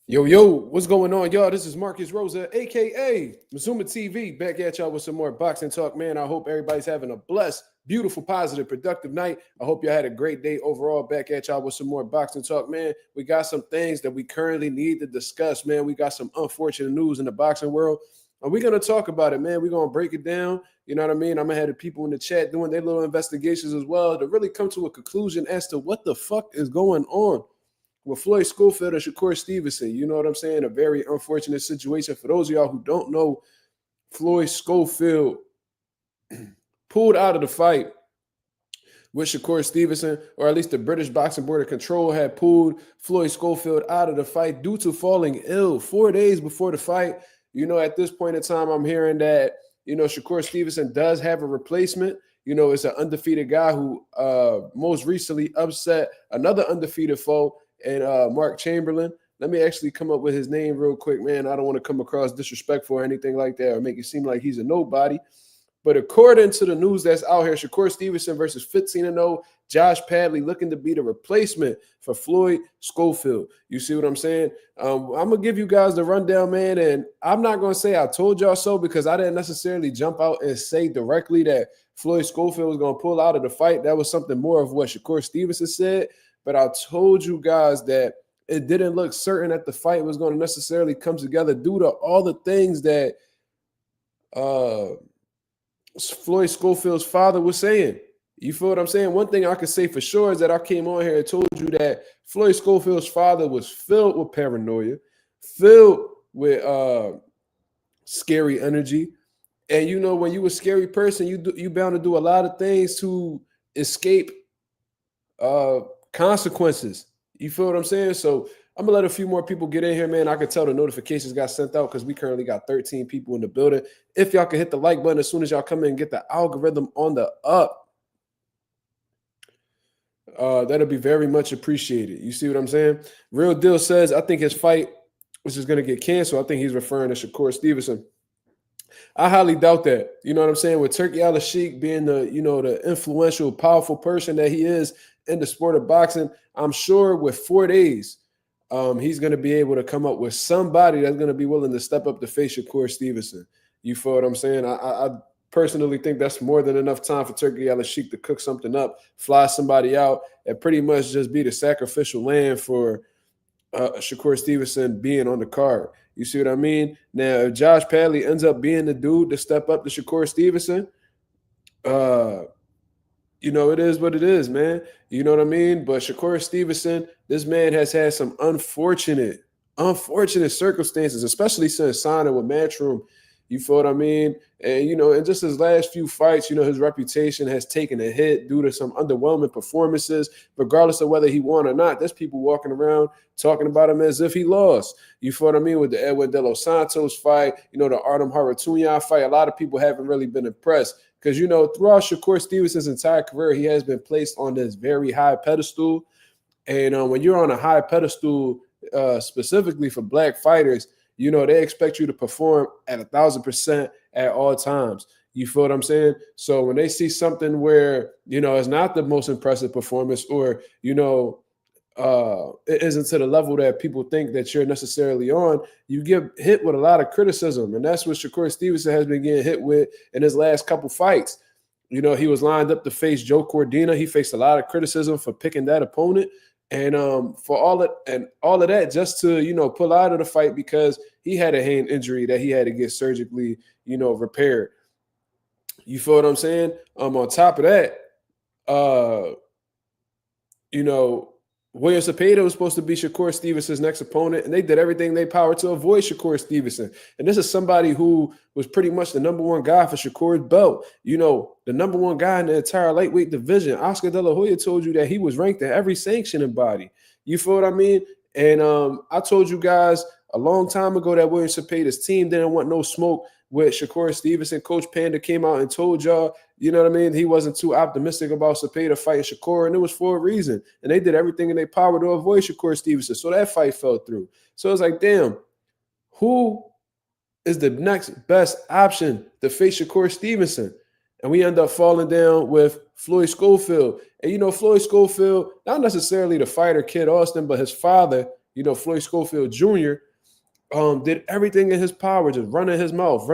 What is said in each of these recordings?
Yo, what's going on, y'all? This is Marcus Rosa, aka Mazuma TV, back at y'all with some more boxing talk, man. I hope everybody's having a blessed, beautiful, positive, productive night. I hope y'all had a great day overall. Back at y'all with some more boxing talk, man. We got some things that we currently need to discuss, man. We got some unfortunate news in the boxing world. And we're going to talk about it, man. We're going to break it down. You know what I mean? I'm going to have the people in the chat doing their little investigations as well to really come to a conclusion as to what the fuck is going on with Floyd Schofield and Shakur Stevenson. You know what I'm saying? A very unfortunate situation. For those of y'all who don't know, Floyd Schofield pulled out of the fight with Shakur Stevenson, or at least the British Boxing Board of Control had pulled Floyd Schofield out of the fight due to falling ill 4 days before the fight. You know, at this point in time, I'm hearing that, Shakur Stevenson does have a replacement. It's an undefeated guy who most recently upset another undefeated foe, and Mark Chamberlain. Let me actually come up with his name real quick, man. I don't want to come across disrespectful or anything like that or make it seem like he's a nobody. But according to the news that's out here, Shakur Stevenson versus 15-0, Josh Padley looking to be the replacement for Floyd Schofield. You see what I'm saying? I'm going to give you guys the rundown, man, and I'm not going to say I told y'all so because I didn't necessarily jump out and say directly that Floyd Schofield was going to pull out of the fight. That was something more of what Shakur Stevenson said. But I told you guys that it didn't look certain that the fight was going to necessarily come together due to all the things that Floyd Schofield's father was saying. You feel what I'm saying? One thing I can say for sure is that I came on here and told you that Floyd Schofield's father was filled with paranoia, filled with scary energy. And, when you're a scary person, you bound to do a lot of things to escape consequences. You feel what I'm saying? So I'm gonna let a few more people get in here, man. I could tell the notifications got sent out because we currently got 13 people in the building. If y'all can hit the like button as soon as y'all come in and get the algorithm on the up, that'll be very much appreciated. You see what I'm saying? Real Deal says, I think his fight is just gonna get canceled. I think he's referring to Shakur Stevenson. I highly doubt that. You know what I'm saying? With Turki Al-Sheikh being the influential, powerful person that he is in the sport of boxing, I'm sure with 4 days, he's going to be able to come up with somebody that's going to be willing to step up to face Shakur Stevenson. You feel what I'm saying? I personally think that's more than enough time for Turki Al-Sheikh to cook something up, fly somebody out, and pretty much just be the sacrificial lamb for Shakur Stevenson being on the card. You see what I mean? Now, if Josh Padley ends up being the dude to step up to Shakur Stevenson, it is what it is, man. You know what I mean? But Shakur Stevenson, this man has had some unfortunate circumstances, especially since signing with Matchroom. You feel what I mean? And, in just his last few fights, his reputation has taken a hit due to some underwhelming performances, regardless of whether he won or not. There's people walking around talking about him as if he lost. You feel what I mean? With the Edwin De Los Santos fight, the Artem Haratunya fight, a lot of people haven't really been impressed because, throughout Shakur Stevenson's entire career, he has been placed on this very high pedestal. And when you're on a high pedestal, specifically for black fighters, they expect you to perform at 1,000% at all times. You feel what I'm saying? So when they see something where, it's not the most impressive performance or, it isn't to the level that people think that you're necessarily on, you get hit with a lot of criticism. And that's what Shakur Stevenson has been getting hit with in his last couple fights. He was lined up to face Joe Cordina. He faced a lot of criticism for picking that opponent. And for all of that, just to, pull out of the fight because he had a hand injury that he had to get surgically, repaired. You feel what I'm saying? On top of that, William Cepeda was supposed to be Shakur Stevenson's next opponent, and they did everything in their power to avoid Shakur Stevenson. And this is somebody who was pretty much the number one guy for Shakur's belt. The number one guy in the entire lightweight division. Oscar De La Hoya told you that he was ranked in every sanctioning body. You feel what I mean? And I told you guys a long time ago that William Cepeda's team didn't want no smoke with Shakur Stevenson. Coach Panda came out and told y'all, you know what I mean? He wasn't too optimistic about Cepeda fighting Shakur, and it was for a reason. And they did everything in their power to avoid Shakur Stevenson. So that fight fell through. So it's like, damn, who is the next best option to face Shakur Stevenson? And we end up falling down with Floyd Schofield. And, Floyd Schofield, not necessarily the fighter Kid Austin, but his father, Floyd Schofield Jr. Did everything in his power, just running his mouth,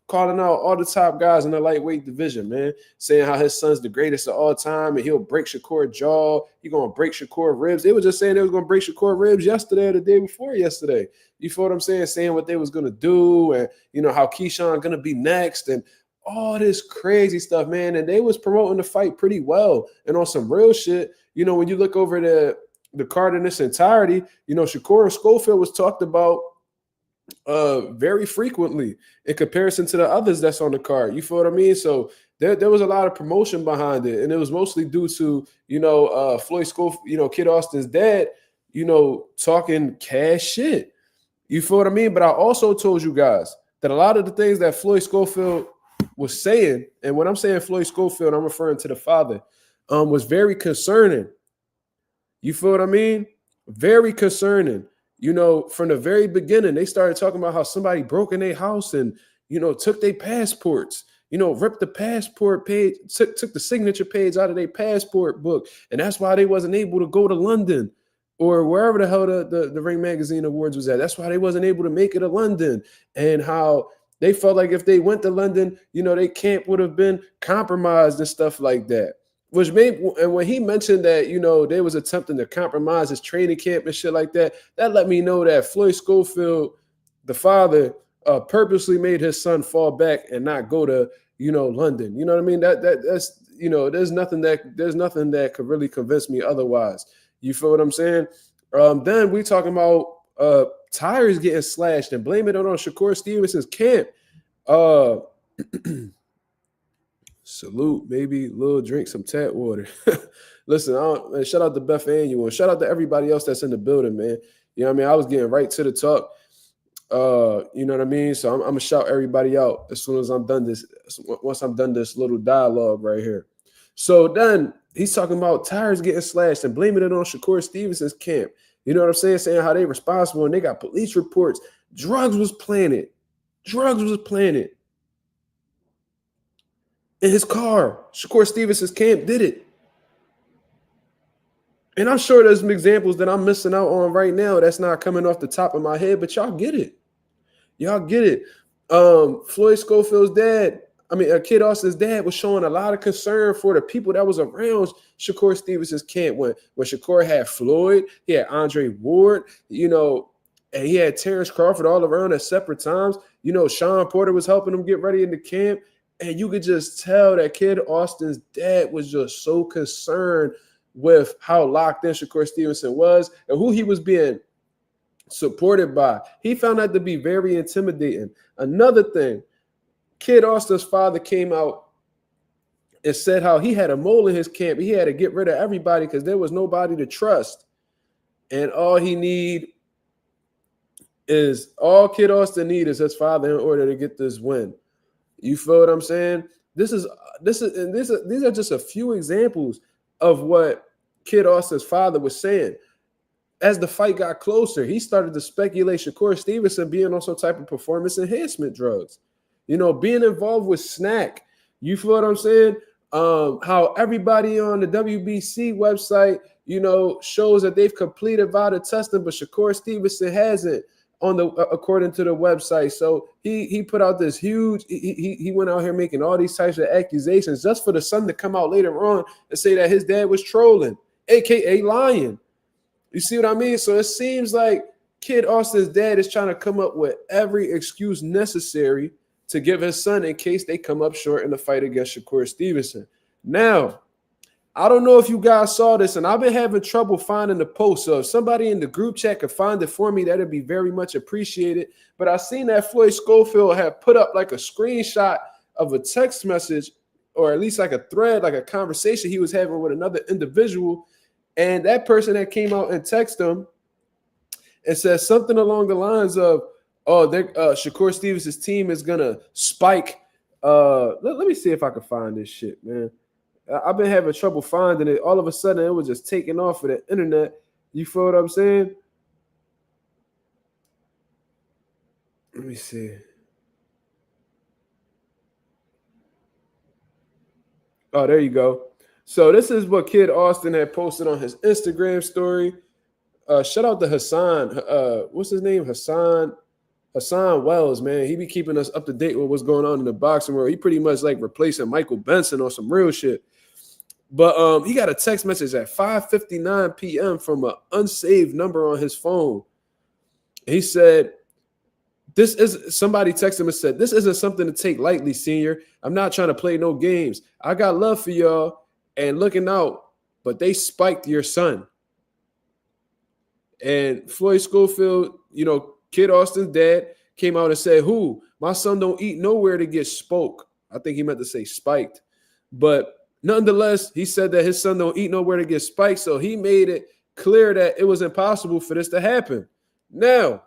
calling out all the top guys in the lightweight division, man, saying how his son's the greatest of all time and he'll break Shakur's jaw. He's going to break Shakur's ribs. They were just saying they was going to break Shakur's ribs yesterday or the day before yesterday. You feel what I'm saying? Saying what they was going to do and, how Keyshawn going to be next and all this crazy stuff, man. And they was promoting the fight pretty well. And on some real shit, when you look over the card in its entirety, Shakur'S Schofield was talked about very frequently in comparison to the others that's on the card. You feel what I mean? So there was a lot of promotion behind it, and it was mostly due to Floyd Schofield, Kid Austin's dad, talking cash shit. You feel what I mean? But I also told you guys that a lot of the things that Floyd Schofield was saying, and when I'm saying Floyd Schofield, I'm referring to the father, was very concerning. You feel what I mean? Very concerning. From the very beginning, they started talking about how somebody broke in their house and, took their passports, ripped the passport page, took the signature page out of their passport book. And that's why they wasn't able to go to London or wherever the hell the Ring Magazine Awards was at. That's why they wasn't able to make it to London, and how they felt like if they went to London, their camp would have been compromised and stuff like that. Which made, and when he mentioned that, they was attempting to compromise his training camp and shit like that, that let me know that Floyd Schofield, the father, purposely made his son fall back and not go to, London. You know what I mean? That's there's nothing that could really convince me otherwise. You feel what I'm saying? Then we talking about tires getting slashed and blaming it on Shakur Stevenson's camp. Salute, maybe little drink some tap water. Listen, man, shout out to Beth Annual. Shout out to everybody else that's in the building, man. You know what I mean? I was getting right to the talk. You know what I mean? So I'm gonna shout everybody out as soon as I'm done this. Once I'm done this little dialogue right here. So then he's talking about tires getting slashed and blaming it on Shakur Stevenson's camp. You know what I'm saying? Saying how they responsible and they got police reports. Drugs was planted. In his car. Shakur Stevenson's camp did it. And I'm sure there's some examples that I'm missing out on right now that's not coming off the top of my head, but y'all get it. Floyd Schofield's dad, Kid Austin's dad was showing a lot of concern for the people that was around Shakur Stevenson's camp when Shakur had Floyd, he had Andre Ward, and he had Terrence Crawford all around at separate times. Sean Porter was helping him get ready in the camp. And you could just tell that Kid Austin's dad was just so concerned with how locked in Shakur Stevenson was and who he was being supported by. He found that to be very intimidating. Another thing, Kid Austin's father came out and said how he had a mole in his camp. He had to get rid of everybody because there was nobody to trust. And all Kid Austin needs is his father in order to get this win. You feel what I'm saying? These are just a few examples of what Kid Austin's father was saying. As the fight got closer, he started to speculate Shakur Stevenson being on some type of performance enhancement drugs. Being involved with snack. You feel what I'm saying? How everybody on the WBC website, shows that they've completed VADA testing, but Shakur Stevenson hasn't. According to the website. So he put out this huge, he went out here making all these types of accusations just for the son to come out later on and say that his dad was trolling, aka lying. You see what I mean? So it seems like Kid Austin's dad is trying to come up with every excuse necessary to give his son in case they come up short in the fight against Shakur Stevenson. Now, I don't know if you guys saw this, and I've been having trouble finding the post. So if somebody in the group chat could find it for me, that'd be very much appreciated. But I seen that Floyd Schofield had put up like a screenshot of a text message, or at least like a thread, like a conversation he was having with another individual. And that person that came out and texted him and said something along the lines of, Shakur Stevenson's team is going to spike. Let me see if I can find this shit, man. I've been having trouble finding it. All of a sudden, it was just taking off of the internet. You feel what I'm saying? Let me see. Oh, there you go. So this is what Kid Austin had posted on his Instagram story. Shout out to Hassan. What's his name? Hassan Wells, man. He be keeping us up to date with what's going on in the boxing world. He pretty much like replacing Michael Benson on some real shit. But he got a text message at 5:59 p.m. from an unsaved number on his phone. He said, somebody texted him and said, "This isn't something to take lightly, senior. I'm not trying to play no games. I got love for y'all and looking out, but they spiked your son." And Floyd Schofield, Kid Austin's dad, came out and said, "Who? My son don't eat nowhere to get spoke." I think he meant to say spiked. But nonetheless, he said that his son don't eat nowhere to get spiked. So he made it clear that it was impossible for this to happen. Now,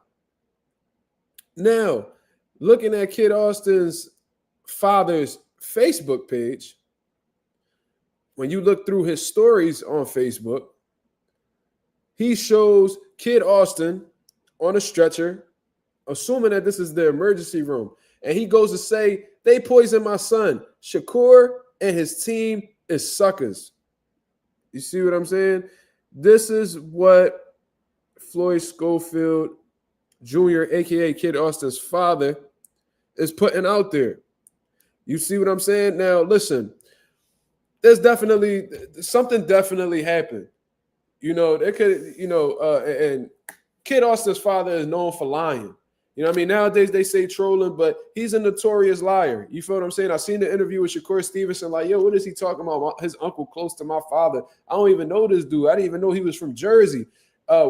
looking at Kid Austin's father's Facebook page, when you look through his stories on Facebook, he shows Kid Austin on a stretcher, assuming that this is the emergency room. And he goes to say, "They poisoned my son. Shakur and his team is suckers." You see what I'm saying? This is what Floyd Schofield Jr., a.k.a. Kid Austin's father, is putting out there. You see what I'm saying? Now, listen, there's something definitely happened. There could, and Kid Austin's father is known for lying. Nowadays they say trolling, but he's a notorious liar. You feel what I'm saying? I seen the interview with Shakur'S Stevenson, like, yo, what is he talking about? His uncle close to my father. I don't even know this dude. I didn't even know he was from Jersey.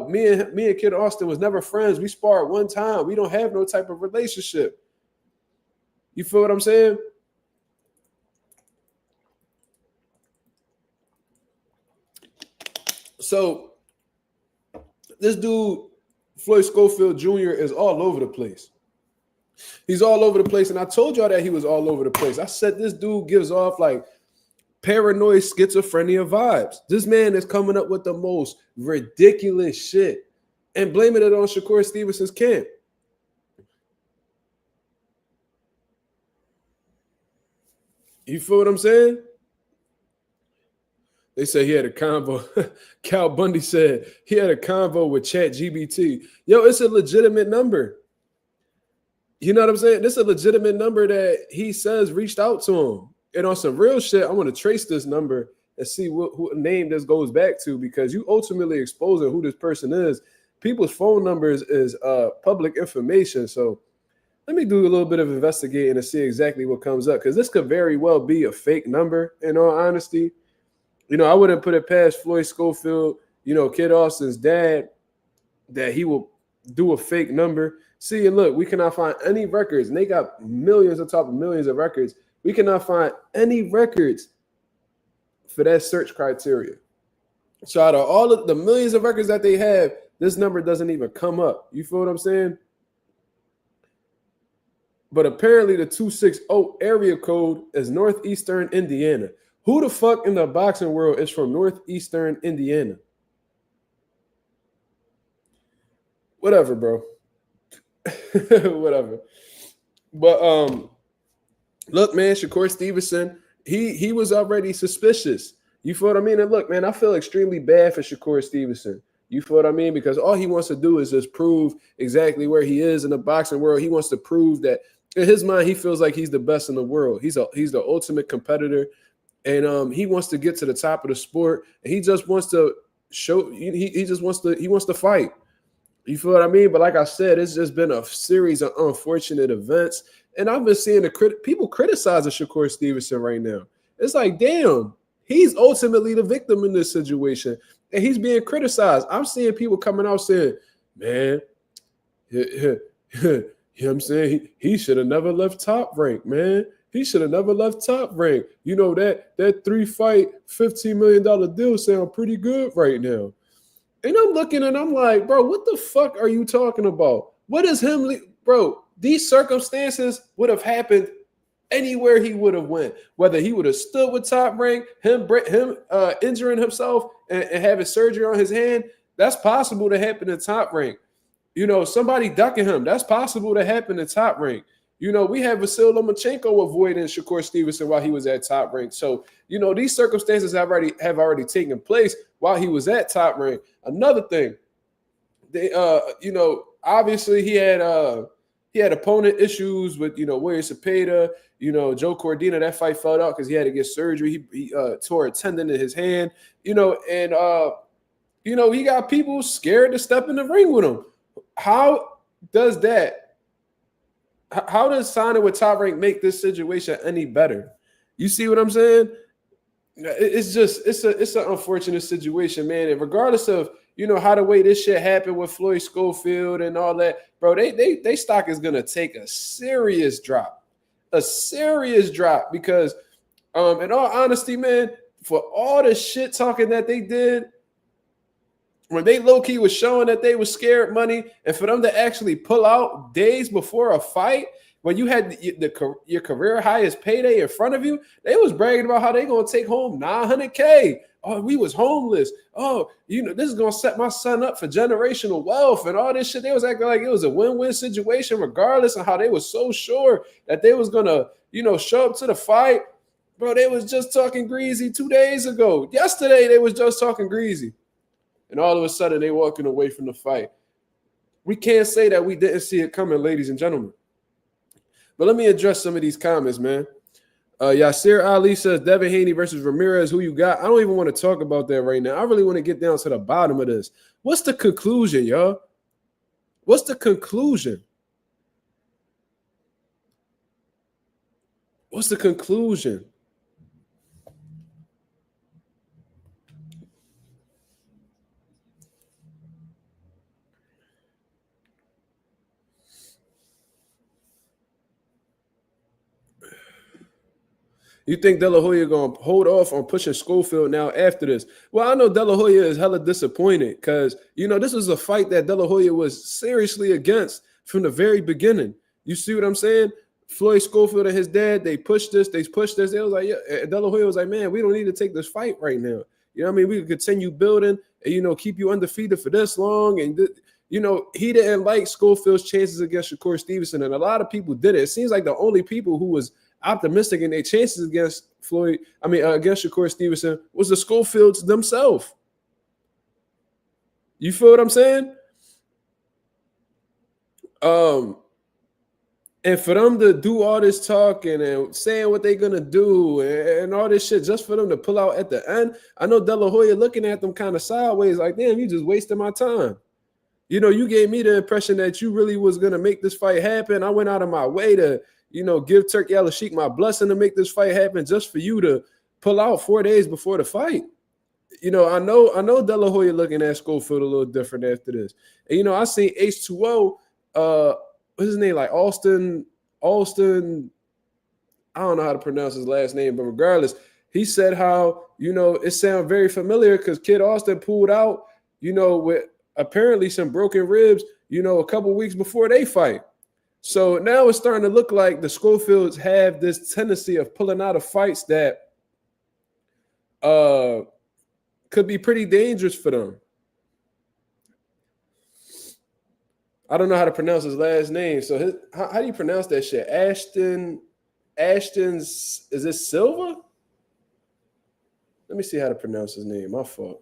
Me and Kid Austin was never friends. We sparred one time. We don't have no type of relationship. You feel what I'm saying? So this dude, Floyd Schofield Jr., is all over the place. He's all over the place. And I told y'all that he was all over the place. I said this dude gives off like paranoid schizophrenia vibes. This man is coming up with the most ridiculous shit and blaming it on Shakur Stevenson's camp. You feel what I'm saying? They say he had a convo. Cal Bundy said he had a convo with ChatGPT. Yo, it's a legitimate number. You know what I'm saying? This is a legitimate number that he says reached out to him. And on some real shit, I want to trace this number and see who name this goes back to, because you ultimately exposing who this person is. People's phone numbers is public information. So let me do a little bit of investigating and see exactly what comes up, because this could very well be a fake number, in all honesty. I wouldn't put it past Floyd Schofield, Kid Austin's dad, that he will do a fake number. See, and look, we cannot find any records, and they got millions on top of millions of records. We cannot find any records for that search criteria. So out of all of the millions of records that they have, this number doesn't even come up. You feel what I'm saying? But apparently the 260 area code is Northeastern Indiana. Who the fuck in the boxing world is from Northeastern Indiana? Whatever, bro. Whatever. But look, man, Shakur Stevenson, he was already suspicious. You feel what I mean? And look, man, I feel extremely bad for Shakur Stevenson. You feel what I mean? Because all he wants to do is just prove exactly where he is in the boxing world. He wants to prove that in his mind, he feels like he's the best in the world. He's the ultimate competitor. And he wants to get to the top of the sport. And he just wants to show. He wants to fight. You feel what I mean? But like I said, it's just been a series of unfortunate events, and I've been seeing people criticizing Shakur Stevenson right now. It's like, damn, he's ultimately the victim in this situation, and he's being criticized. I'm seeing people coming out saying, "Man, you know what I'm saying? He should have never left Top Rank, man. He should have never left Top Rank. You know, that 3-fight, $15 million deal sound pretty good right now." And I'm looking and I'm like, bro, what the fuck are you talking about? What is him? Bro, these circumstances would have happened anywhere he would have went. Whether he would have stood with Top Rank, him injuring himself and having surgery on his hand, that's possible to happen in Top Rank. Somebody ducking him, that's possible to happen in Top Rank. We have Vasil Lomachenko avoiding Shakur Stevenson while he was at Top Rank. So, these circumstances have already taken place while he was at Top Rank. Another thing, they obviously he had opponent issues with William Cepeda, Joe Cordina. That fight fell out because he had to get surgery. He tore a tendon in his hand, and he got people scared to step in the ring with him. How does signing with Top Rank make this situation any better? You see what I'm saying? It's an unfortunate situation, man. And regardless of how the way this shit happened with Floyd Schofield and all that, bro, they stock is gonna take a serious drop because in all honesty, man, for all the shit talking that they did when they low-key was showing that they was scared money, and for them to actually pull out days before a fight when you had your career highest payday in front of you, they was bragging about how they gonna take home $900K. Oh, we was homeless. Oh, this is gonna set my son up for generational wealth and all this shit. They was acting like it was a win-win situation, regardless of how they was so sure that they was gonna, show up to the fight. Bro, they was just talking greasy 2 days ago. Yesterday, they was just talking greasy. And all of a sudden, they walking away from the fight. We can't say that we didn't see it coming, ladies and gentlemen. But let me address some of these comments, man. Yasir Ali says, Devin Haney versus Ramirez, who you got? I don't even want to talk about that right now. I really want to get down to the bottom of this. What's the conclusion, y'all? What's the conclusion? What's the conclusion? You think De La Hoya going to hold off on pushing Schofield now after this? Well, I know De La Hoya is hella disappointed because, this was a fight that De La Hoya was seriously against from the very beginning. You see what I'm saying? Floyd Schofield and his dad, they pushed this. They was like, yeah. De La Hoya was like, man, we don't need to take this fight right now. You know what I mean? We can continue building and, keep you undefeated for this long. And, he didn't like Schofield's chances against Shakur Stevenson. And a lot of people did it. It seems like the only people who was optimistic in their chances against against Shakur Stevenson was the Schofields themselves. You feel what I'm saying? And for them to do all this talking and saying what they're gonna do and all this shit just for them to pull out at the end, I know De La Hoya looking at them kind of sideways, like, damn, you just wasted my time. You gave me the impression that you really was gonna make this fight happen. I went out of my way to give Turki Al-Sheikh my blessing to make this fight happen just for you to pull out 4 days before the fight. I know De La Hoya looking at Schofield a little different after this. And, I seen H2O, what's his name? Like Austin, I don't know how to pronounce his last name, but regardless, he said how, it sounded very familiar because Kid Austin pulled out, with apparently some broken ribs, a couple weeks before they fight. So now it's starting to look like the Schofields have this tendency of pulling out of fights that could be pretty dangerous for them. I don't know how to pronounce his last name. So how do you pronounce that shit? Ashton's, is it Silva? Let me see how to pronounce his name. My fault.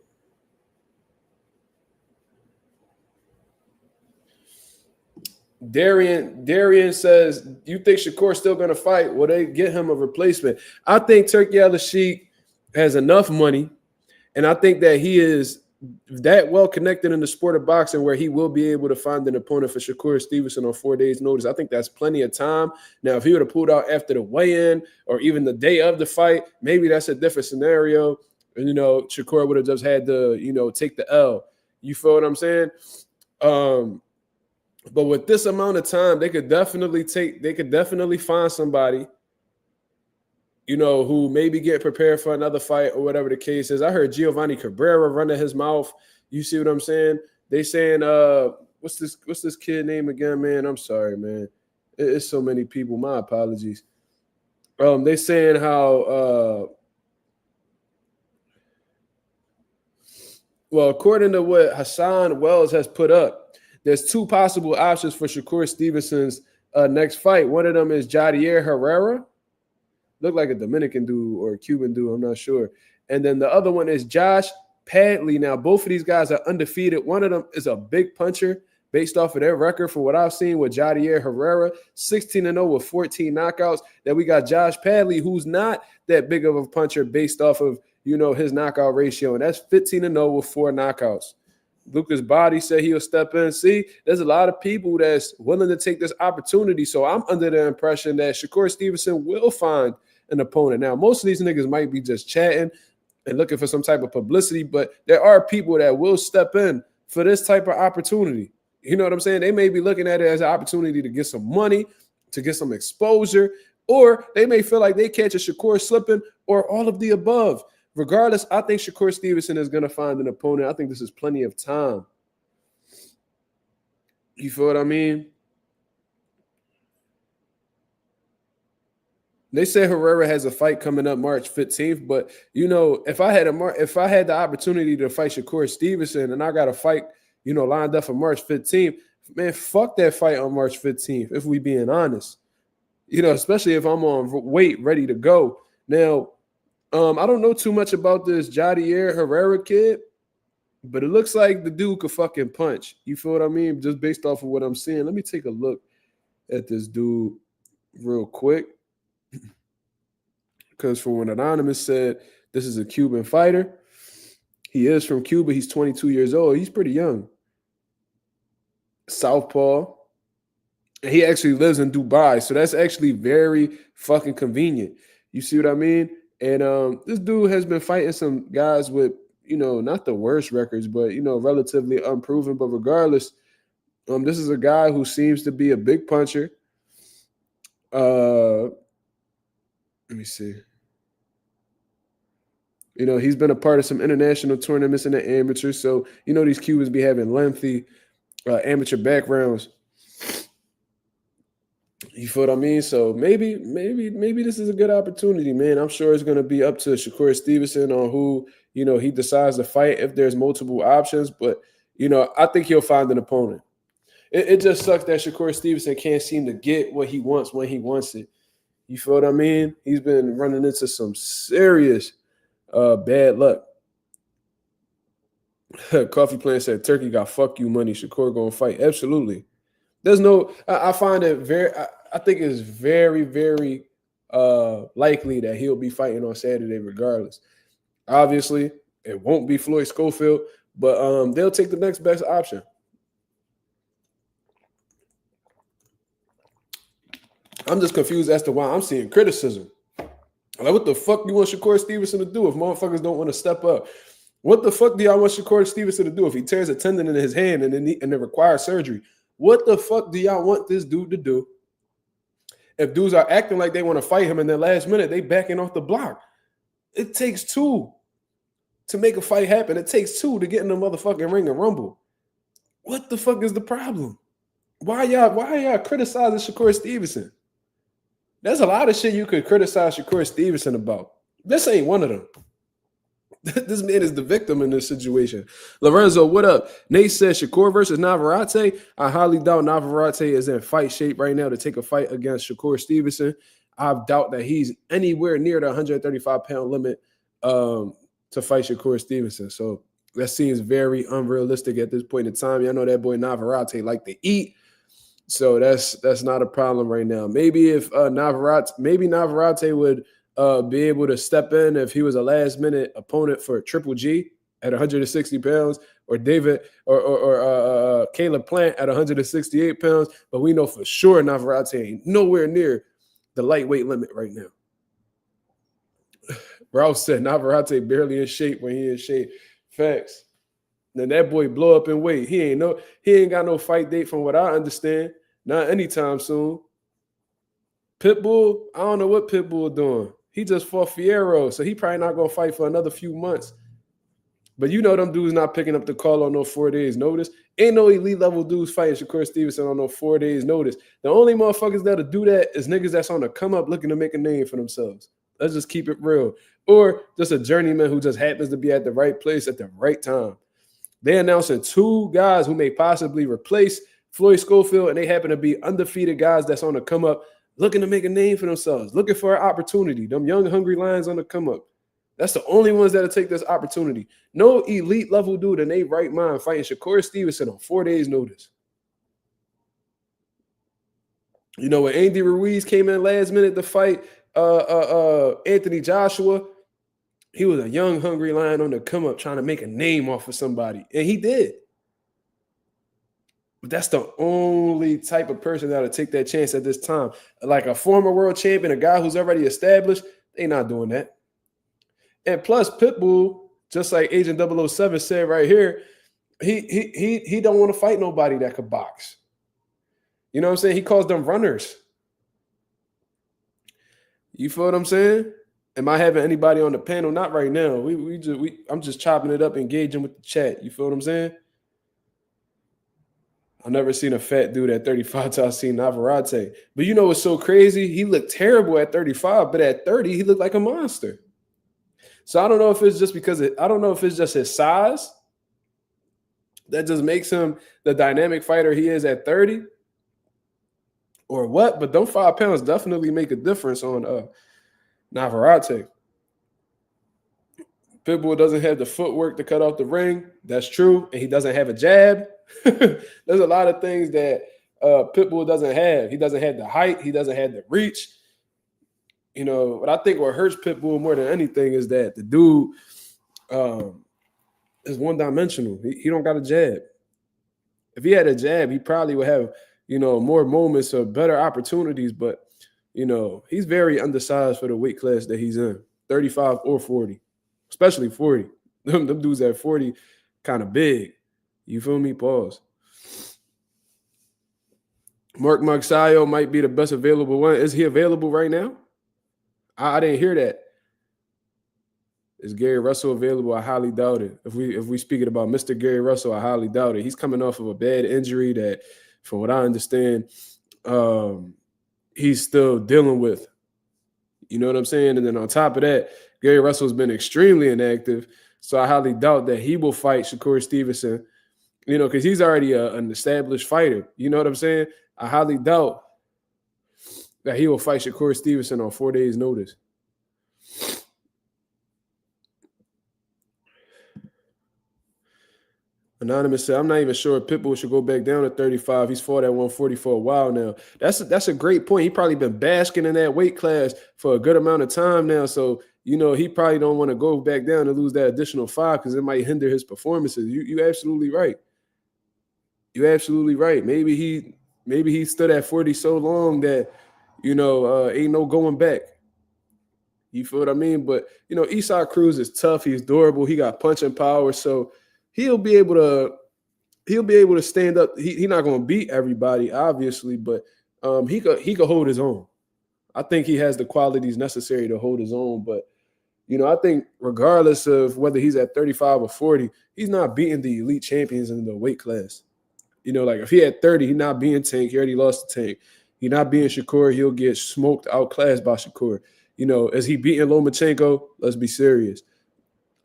Darian says, you think Shakur's still going to fight? Will they get him a replacement? I think Turki Al-Sheikh has enough money, and I think that he is that well connected in the sport of boxing where he will be able to find an opponent for Shakur Stevenson on 4 days' notice. I think that's plenty of time. Now, if he would have pulled out after the weigh-in or even the day of the fight, maybe that's a different scenario. And, Shakur would have just had to, take the L. You feel what I'm saying? But with this amount of time, they could definitely find somebody, who maybe get prepared for another fight or whatever the case is. I heard Giovanni Cabrera running his mouth. You see what I'm saying? They saying, what's this kid name again, man? I'm sorry, man. It's so many people. My apologies. They saying how, well, according to what Hassan Wells has put up, there's two possible options for Shakur Stevenson's next fight. One of them is Jadier Herrera. Look like a Dominican dude or a Cuban dude, I'm not sure. And then the other one is Josh Padley. Now, both of these guys are undefeated. One of them is a big puncher based off of their record from what I've seen with Javier Herrera, 16-0 with 14 knockouts. Then we got Josh Padley, who's not that big of a puncher based off of, his knockout ratio. And that's 15-0 with 4 knockouts. Lucas Body said he'll step in. See, there's a lot of people that's willing to take this opportunity. So I'm under the impression that Shakur Stevenson will find an opponent. Now, most of these niggas might be just chatting and looking for some type of publicity, but there are people that will step in for this type of opportunity. You know what I'm saying? They may be looking at it as an opportunity to get some money, to get some exposure, or they may feel like they catch a Shakur slipping, or all of the above. Regardless, I think Shakur Stevenson is going to find an opponent. I think this is plenty of time. You feel what I mean? They say Herrera has a fight coming up March 15th, but if I had the opportunity to fight Shakur Stevenson and I got a fight, lined up for March 15th, man, fuck that fight on March 15th, if we being honest. Especially if I'm on weight ready to go. Now, I don't know too much about this Javier Herrera kid, but it looks like the dude could fucking punch. You feel what I mean? Just based off of what I'm seeing. Let me take a look at this dude real quick. Because from what Anonymous said, this is a Cuban fighter. He is from Cuba. He's 22 years old. He's pretty young. Southpaw. And he actually lives in Dubai. So that's actually very fucking convenient. You see what I mean? And this dude has been fighting some guys with, not the worst records, but, relatively unproven. But regardless, this is a guy who seems to be a big puncher. Let me see. He's been a part of some international tournaments in the amateur. So, these Cubans be having lengthy amateur backgrounds. You feel what I mean? So maybe this is a good opportunity, man. I'm sure it's going to be up to Shakur Stevenson on who, he decides to fight if there's multiple options. But, I think he'll find an opponent. It just sucks that Shakur Stevenson can't seem to get what he wants when he wants it. You feel what I mean? He's been running into some serious bad luck. Coffee Plant said, Turkey got fuck you money. Shakur going to fight. Absolutely. There's no – I find it very – I think it's very, very likely that he'll be fighting on Saturday regardless. Obviously, it won't be Floyd Schofield, but they'll take the next best option. I'm just confused as to why I'm seeing criticism. Like, what the fuck you want Shakur Stevenson to do if motherfuckers don't want to step up? What the fuck do y'all want Shakur Stevenson to do if he tears a tendon in his hand and then requires surgery? What the fuck do y'all want this dude to do if dudes are acting like they want to fight him and then last minute they backing off the block? It takes two to make a fight happen. It takes two to get in the motherfucking ring and rumble. What the fuck is the problem? Why are y'all criticizing Shakur Stevenson? There's a lot of shit you could criticize Shakur Stevenson about. This ain't one of them. This man is the victim in this situation. Lorenzo, what up? Nate says Shakur versus Navarrete. I highly doubt Navarrete is in fight shape right now to take a fight against Shakur Stevenson. I doubt that he's anywhere near the 135-pound limit to fight Shakur Stevenson. So that seems very unrealistic at this point in time. Y'all know that boy Navarrete like to eat. So that's not a problem right now. Maybe if Navarrete would be able to step in if he was a last-minute opponent for Triple G at 160 pounds, or David or Caleb Plant at 168 pounds. But we know for sure Navarrete ain't nowhere near the lightweight limit right now. Ralph said Navarrete barely in shape when he in shape. Facts. Then that boy blow up in weight. He ain't got no fight date from what I understand. Not anytime soon. Pitbull, I don't know what Pitbull doing. He just fought Fierro, so he probably not going to fight for another few months. But them dudes not picking up the call on no 4 days notice. Ain't no elite level dudes fighting Shakur Stevenson on no 4 days notice. The only motherfuckers that'll do that is niggas that's on the come up looking to make a name for themselves. Let's just keep it real. Or just a journeyman who just happens to be at the right place at the right time. They announcing 2 guys who may possibly replace Floyd Schofield, and they happen to be undefeated guys that's on the come up, looking to make a name for themselves, looking for an opportunity. Them young, hungry lions on the come up. That's the only ones that'll take this opportunity. No elite level dude in their right mind fighting Shakur Stevenson on 4 days' notice. You know, when Andy Ruiz came in last minute to fight Anthony Joshua, he was a young, hungry lion on the come up trying to make a name off of somebody. And he did. But that's the only type of person that'll take that chance at this time. Like a former world champion, a guy who's already established, they not doing that. And plus, Pitbull, just like Agent 007 said right here, he don't want to fight nobody that could box. You know what I'm saying? He calls them runners. You feel what I'm saying? Am I having anybody on the panel? Not right now. I'm just chopping it up, engaging with the chat. You feel what I'm saying? I've never seen a fat dude at 35 till I've seen Navarrete. But you know what's so crazy? He looked terrible at 35, but at 30, he looked like a monster. So I don't know if it's just I don't know if it's just his size that just makes him the dynamic fighter he is at 30 or what, but them 5 pounds definitely make a difference on Navarrete. Pitbull doesn't have the footwork to cut off the ring. That's true. And he doesn't have a jab. There's a lot of things that Pitbull doesn't have. He doesn't have the height. He doesn't have the reach. You know, but I think what hurts Pitbull more than anything is that the dude is one-dimensional. He don't got a jab. If he had a jab, he probably would have, you know, more moments or better opportunities. But, you know, he's very undersized for the weight class that he's in, 35 or 40, especially 40. Them dudes at 40 kind of big. You feel me? Pause. MarkMazuma might be the best available one. Is he available right now? I didn't hear that. Is Gary Russell available? I highly doubt it. If we speaking about Mr. Gary Russell, I highly doubt it. He's coming off of a bad injury that, from what I understand, he's still dealing with. You know what I'm saying? And then on top of that, Gary Russell's been extremely inactive. So I highly doubt that he will fight Shakur Stevenson, you know, because he's already an established fighter. You know what I'm saying? I highly doubt that he will fight Shakur Stevenson on 4 days' notice. Anonymous said, I'm not even sure if Pitbull should go back down to 35. He's fought at 140 for a while now. That's a great point. He probably been basking in that weight class for a good amount of time now. So, you know, he probably don't want to go back down and lose that additional 5 because it might hinder his performances. You absolutely right. You're absolutely right. Maybe he stood at 40 so long that, you know, ain't no going back. You feel what I mean? But, you know, Isaac Cruz is tough. He's durable. He got punching power. So he'll be able to stand up. He's not going to beat everybody, obviously, but he could hold his own. I think he has the qualities necessary to hold his own. But, you know, I think regardless of whether he's at 35 or 40, he's not beating the elite champions in the weight class. You know, like if he had 30, he's not being Tank. He already lost to Tank. He's not being Shakur. He'll get smoked, outclassed by Shakur. You know, is he beating Lomachenko? Let's be serious.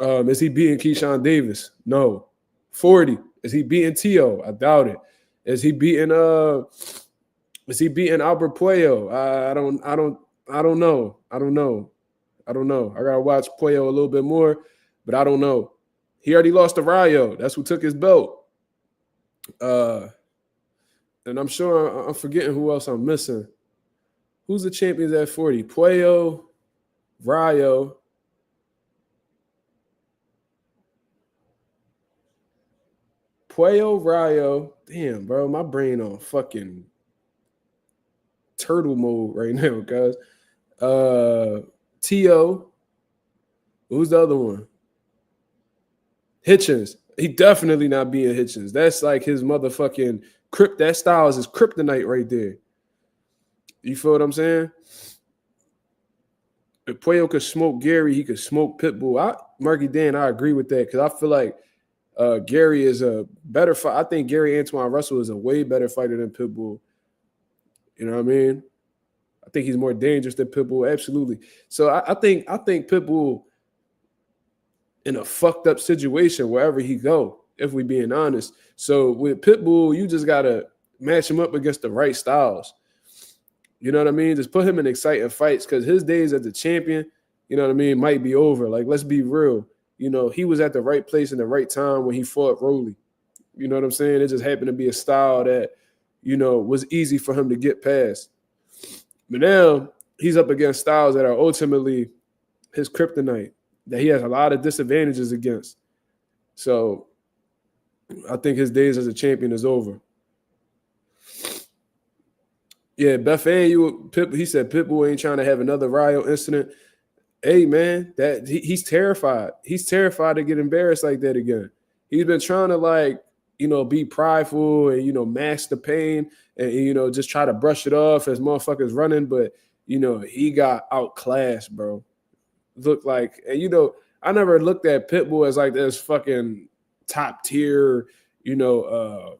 Is he beating Keyshawn Davis? No. 40. Is he beating Tio? I doubt it. Is he beating Albert Puello? I don't know. I gotta watch Puello a little bit more, but I don't know. He already lost to Rayo. That's who took his belt. And I'm sure I'm forgetting who else I'm missing. Who's the champions at 40? Puello, Rayo. Damn, bro, my brain on fucking turtle mode right now, guys. T.O. Who's the other one? Hitchens. He definitely not being Hitchens. That's like his motherfucking that style is his kryptonite right there. You feel what I'm saying? If Puello could smoke Gary, he could smoke Pitbull. Marky Dan, I agree with that because I feel like Gary is a better fighter. I think Gary Antoine Russell is a way better fighter than Pitbull. You know what I mean? I think he's more dangerous than Pitbull. Absolutely. So I think Pitbull in a fucked up situation wherever he go, if we being honest. So with Pitbull, you just gotta match him up against the right styles. You know what I mean? Just put him in exciting fights because his days as a champion, you know what I mean, might be over. Like, let's be real. You know, he was at the right place in the right time when he fought Rolly. You know what I'm saying? It just happened to be a style that, you know, was easy for him to get past. But now he's up against styles that are ultimately his kryptonite, that he has a lot of disadvantages against. So I think his days as a champion is over. Yeah, Buffet, he said Pitbull ain't trying to have another Ryo incident. Hey man, he's terrified. He's terrified to get embarrassed like that again. He's been trying to, like, you know, be prideful and, you know, mask the pain and, you know, just try to brush it off as motherfuckers running. But, you know, he got outclassed, bro. Looked like, and, you know, I never looked at Pitbull as like this fucking top tier, you know,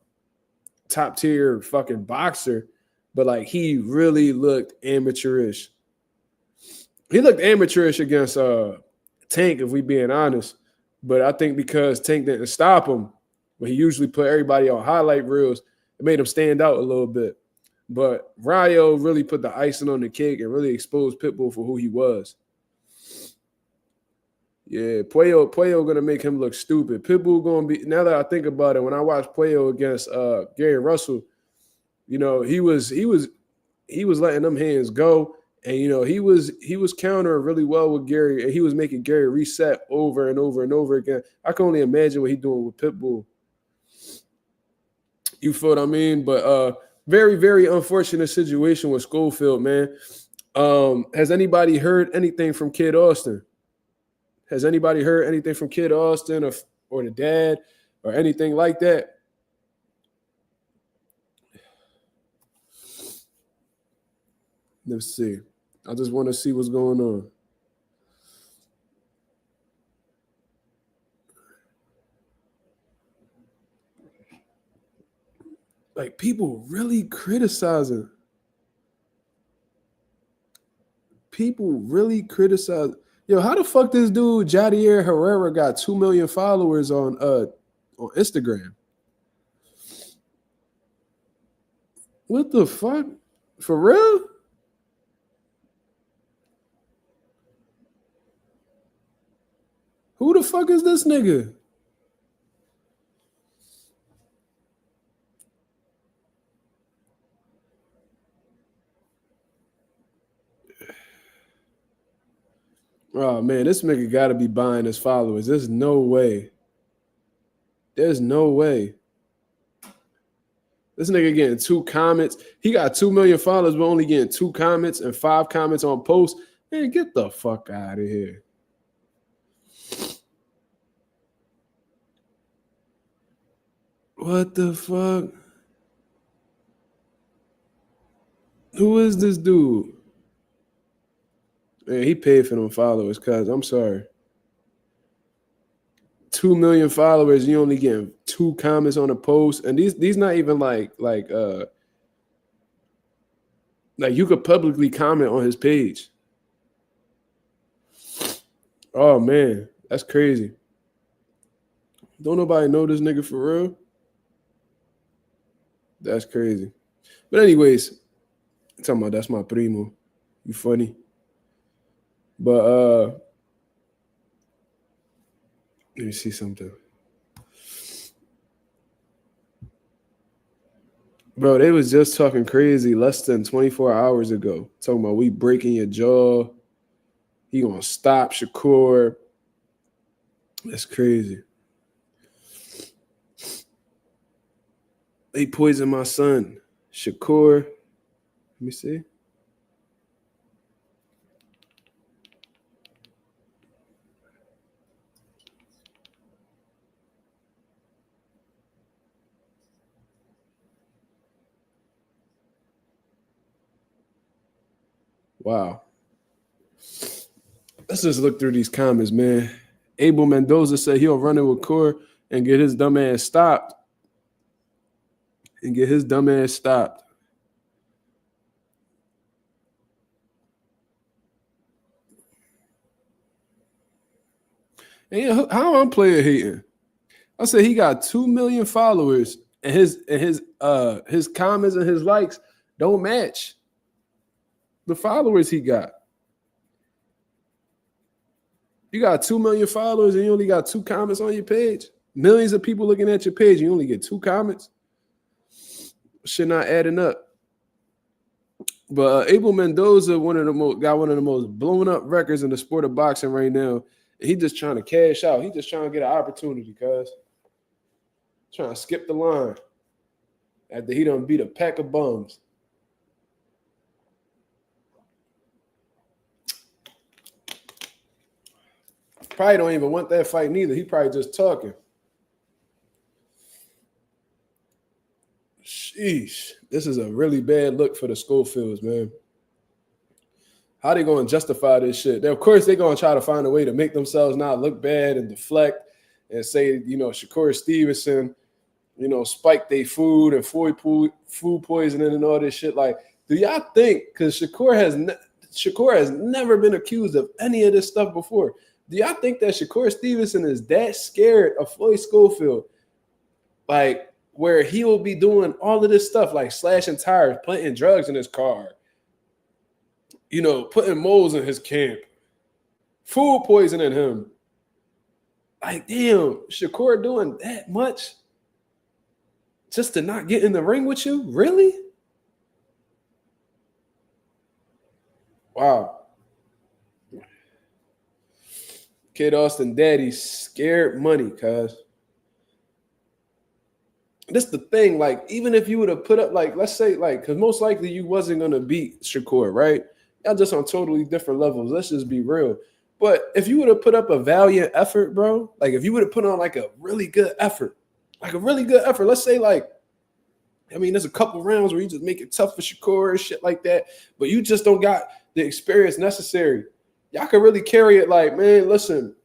top tier fucking boxer, but like he really looked amateurish. He looked amateurish against Tank, if we being honest. But I think because Tank didn't stop him, when he usually put everybody on highlight reels, it made him stand out a little bit. But Ryo really put the icing on the cake and really exposed Pitbull for who he was. Yeah, Puello gonna make him look stupid. Pitbull gonna be, now that I think about it, when I watched Puello against Gary Russell, you know, he was letting them hands go. And, you know, he was countering really well with Gary, and he was making Gary reset over and over and over again. I can only imagine what he's doing with Pitbull. You feel what I mean? But very, very unfortunate situation with Schofield, man. Has anybody heard anything from Kid Austin? Has anybody heard anything from Kid Austin or the dad or anything like that? Let's see. I just want to see what's going on. Like, people really criticizing. People really criticize. Yo, how the fuck this dude Jadier Herrera got 2 million followers on Instagram? What the fuck? For real? Who the fuck is this nigga? Oh man, this nigga gotta be buying his followers. There's no way. There's no way. This nigga getting 2 comments. He got 2 million followers, but only getting 2 comments and 5 comments on posts. Man, get the fuck out of here. What the fuck? Who is this dude? Man, he paid for them followers, cuz I'm sorry. 2 million followers, you only getting 2 comments on a post. And these not even like you could publicly comment on his page. Oh man, that's crazy. Don't nobody know this nigga for real? That's crazy. But anyways, I'm talking about that's my primo. You funny. But let me see something. Bro, they was just talking crazy less than 24 hours ago. Talking about we breaking your jaw. He gonna stop Shakur. That's crazy. They poisoned my son. Shakur. Let me see. Wow. Let's just look through these comments, man. Abel Mendoza said he'll run it with Core and get his dumb ass stopped. And get his dumb ass stopped. And how I'm player hating? I said he got 2 million followers and his comments and his likes don't match the followers he got. You got 2 million followers and you only got 2 comments on your page. Millions of people looking at your page, you only get 2 comments. Shit not adding up. But Abel Mendoza, got one of the most blown up records in the sport of boxing right now. And he just trying to cash out. He just trying to get an opportunity, cuz. Trying to skip the line after he done beat a pack of bums. Probably don't even want that fight neither. He probably just talking. Sheesh. This is a really bad look for the Schofields, man. How they going to justify this shit? Of course, they're going to try to find a way to make themselves not look bad and deflect and say, Shakur'S, Stevenson, spike their food and food poisoning and all this shit. Like, do y'all think, because Shakur has never been accused of any of this stuff before, do y'all think that Shakur Stevenson is that scared of Floyd Schofield? Like, where he will be doing all of this stuff, like slashing tires, planting drugs in his car, putting moles in his camp, food poisoning him. Like, damn, Shakur doing that much just to not get in the ring with you? Really? Wow. Kid Austin daddy's scared money, cuz. This the thing, like, even if you would have put up, like, let's say, like, because most likely you wasn't going to beat Shakur, right? Y'all just on totally different levels. Let's just be real. But if you would have put up a valiant effort, bro, like, if you would have put on, like, a really good effort, let's say, like, there's a couple rounds where you just make it tough for Shakur and shit like that, but you just don't got the experience necessary. Y'all can really carry it like, man, listen,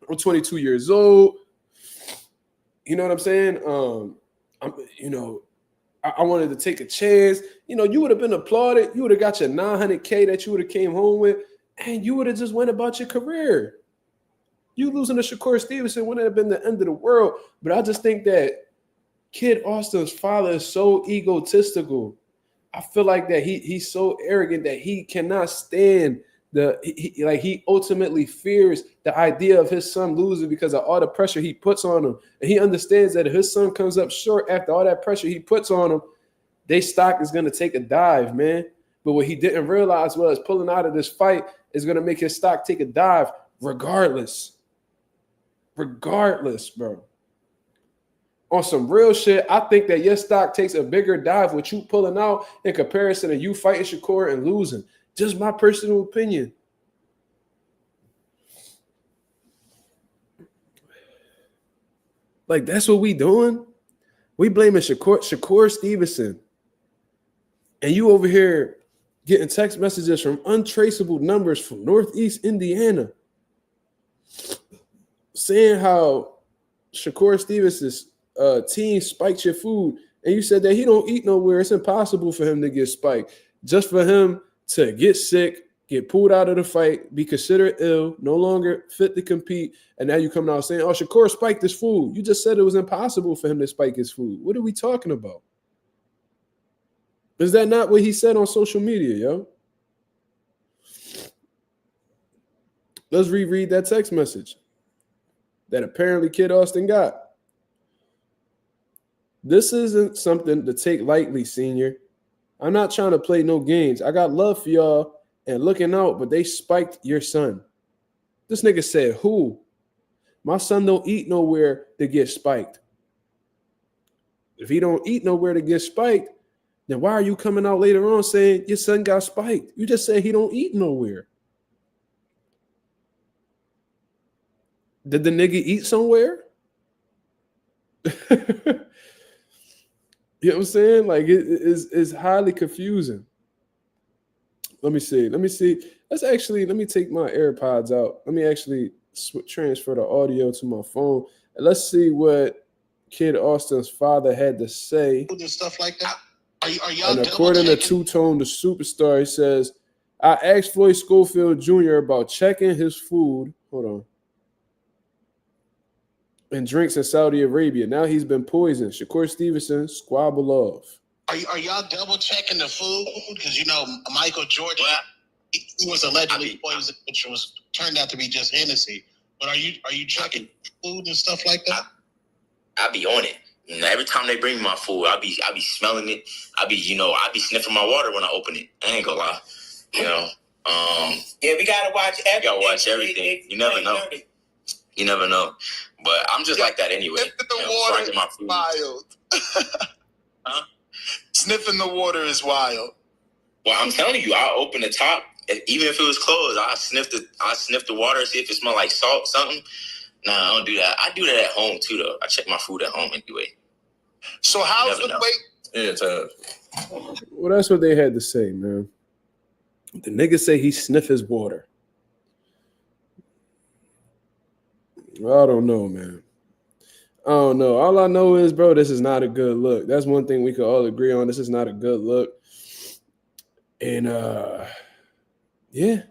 I'm 22 years old. You know what I'm saying? I wanted to take a chance. You would have been applauded. You would have got your $900K that you would have came home with, and you would have just went about your career. You losing to Shakur Stevenson wouldn't have been the end of the world. But I just think that Kid Austin's father is so egotistical. I feel like that he's so arrogant that he cannot stand he ultimately fears the idea of his son losing because of all the pressure he puts on him. And he understands that if his son comes up short after all that pressure he puts on him, their stock is going to take a dive, man. But what he didn't realize was pulling out of this fight is going to make his stock take a dive regardless. Regardless, bro. On some real shit, I think that your stock takes a bigger dive with you pulling out in comparison to you fighting Shakur and losing. Just my personal opinion. Like, that's what we doing? We blaming Shakur Stevenson. And you over here getting text messages from untraceable numbers from Northeast Indiana saying how Shakur Stevenson's team spiked your food. And you said that he don't eat nowhere. It's impossible for him to get spiked. Just for him to get sick, get pulled out of the fight, be considered ill, no longer fit to compete, and now you come out saying, oh, Shakur spiked his food. You just said it was impossible for him to spike his food. What are we talking about? Is that not what he said on social media, yo? Let's reread that text message that apparently Kid Austin got. This isn't something to take lightly, senior. I'm not trying to play no games. I got love for y'all and looking out, but they spiked your son. This nigga said, who? My son don't eat nowhere to get spiked. If he don't eat nowhere to get spiked, then why are you coming out later on saying your son got spiked? You just said he don't eat nowhere. Did the nigga eat somewhere? You know what I'm saying? Like, it's highly confusing. Let me see. Let me take my AirPods out. Let me actually transfer the audio to my phone. And let's see what Kid Austin's father had to say. And stuff like that. And according to Two Tone, the superstar, he says, I asked Floyd Schofield Jr. about checking his food. Hold on. And drinks in Saudi Arabia. Now he's been poisoned. Shakur Stevenson, squabble off. Are y'all double checking the food? Because Michael Jordan He was allegedly poisoned, which was turned out to be just Hennessy. But are you checking food and stuff like that? I be on it. Every time they bring me my food, I be smelling it. I be sniffing my water when I open it. I ain't gonna lie. Yeah, we gotta watch everything. You gotta watch everything. You never know. You never know. But I'm just like that anyway. Sniffing the water is wild. Huh? Sniffing the water is wild. Well, I'm telling you, I'll open the top, even if it was closed, I sniff the water, see if it smells like salt, something. Nah, I don't do that. I do that at home too, though. I check my food at home anyway. So how's the weight? Yeah, it's Well, that's what they had to say, man. The nigga say he sniff his water. I don't know, man. I don't know. All I know is, bro, this is not a good look. That's one thing we could all agree on. This is not a good look. And yeah.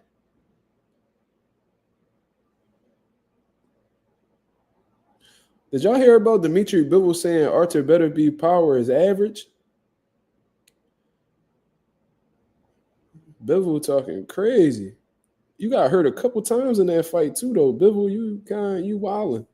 Did y'all hear about Dimitri Bivol saying Arthur better be power is average? Bivol talking crazy. You got hurt a couple times in that fight too, though. Bivol, you wildin'.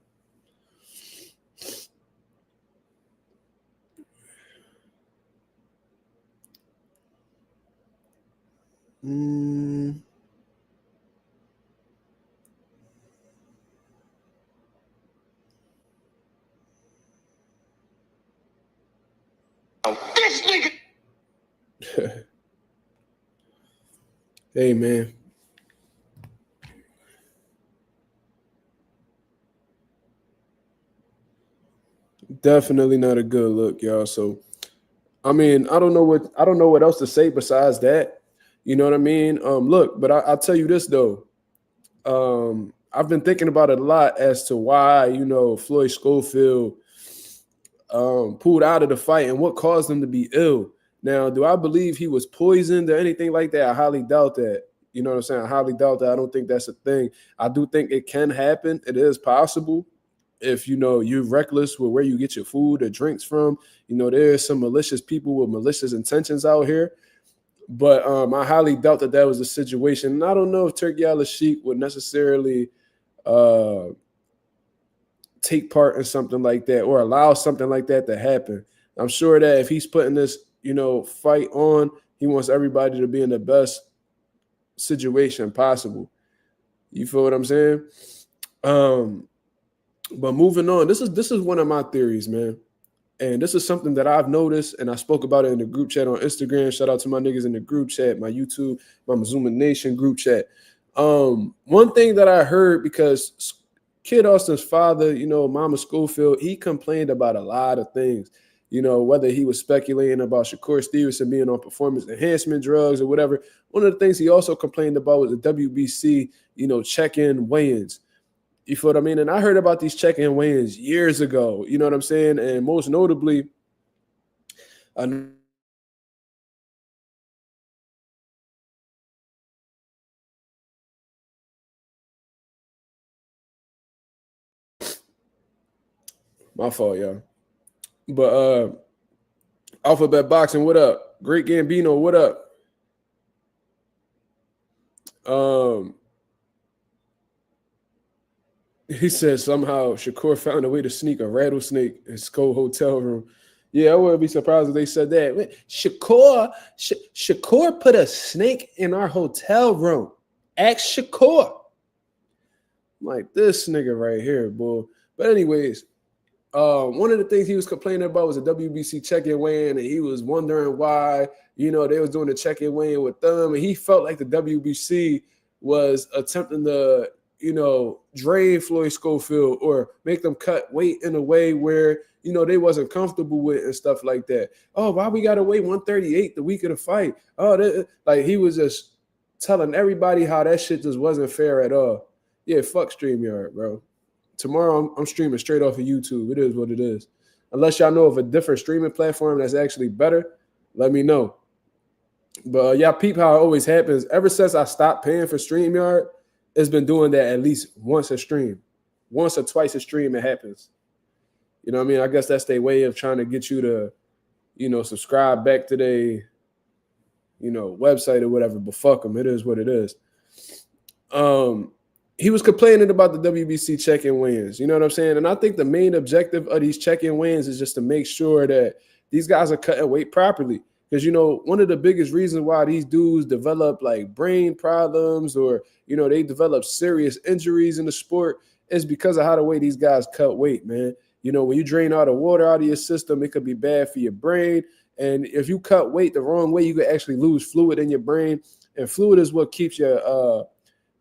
This nigga. Hey, man. Definitely not a good look, y'all. So, I mean, I don't know what else to say besides that. You know what I mean? Look, but I'll tell you this though. I've been thinking about it a lot as to why, Floyd Schofield pulled out of the fight and what caused him to be ill. Now, do I believe he was poisoned or anything like that? I highly doubt that. You know what I'm saying? I highly doubt that. I don't think that's a thing. I do think it can happen. It is possible. If, you're reckless with where you get your food or drinks from, there's some malicious people with malicious intentions out here. But I highly doubt that was the situation. And I don't know if Turki Al-Sheikh would necessarily take part in something like that or allow something like that to happen. I'm sure that if he's putting this, fight on, he wants everybody to be in the best situation possible. You feel what I'm saying? But moving on, this is one of my theories, man. And this is something that I've noticed, and I spoke about it in the group chat on Instagram. Shout out to my niggas in the group chat, my YouTube, my Mazuma Nation group chat. One thing that I heard, because Kid Austin's father, Mama Schofield, he complained about a lot of things. Whether he was speculating about Shakur'S Stevenson being on performance enhancement drugs or whatever. One of the things he also complained about was the WBC, check-in weigh-ins. You feel what I mean? And I heard about these check-in weigh-ins years ago. You know what I'm saying? And most notably, my fault, y'all. But Alphabet Boxing, what up? Great Gambino, what up? He said somehow Shakur found a way to sneak a rattlesnake in Skull hotel room. Yeah, I wouldn't be surprised if they said that. Shakur put a snake in our hotel room. Ask Shakur. I'm like, this nigga right here, boy. But anyways, one of the things he was complaining about was a WBC check-in weigh-in, and he was wondering why, they was doing the check-in weigh-in with them, and he felt like the WBC was attempting to, drain Floyd Schofield or make them cut weight in a way where, they wasn't comfortable with and stuff like that. Oh, why we got to weigh 138 the week of the fight? Oh, like he was just telling everybody how that shit just wasn't fair at all. Yeah, fuck StreamYard, bro. Tomorrow I'm streaming straight off of YouTube. It is what it is. Unless y'all know of a different streaming platform that's actually better, let me know. But y'all peep how it always happens. Ever since I stopped paying for StreamYard, it's been doing that at least once a stream. Once or twice a stream it happens. You know what I mean? I guess that's their way of trying to get you to, subscribe back to website or whatever, but fuck them. It is what it is. He was complaining about the WBC check-in weigh-ins. You know what I'm saying? And I think the main objective of these check-in weigh-ins is just to make sure that these guys are cutting weight properly. Because, one of the biggest reasons why these dudes develop like brain problems or, they develop serious injuries in the sport is because of how the way these guys cut weight, man. When you drain all the water out of your system, it could be bad for your brain. And if you cut weight the wrong way, you could actually lose fluid in your brain. And fluid is what keeps your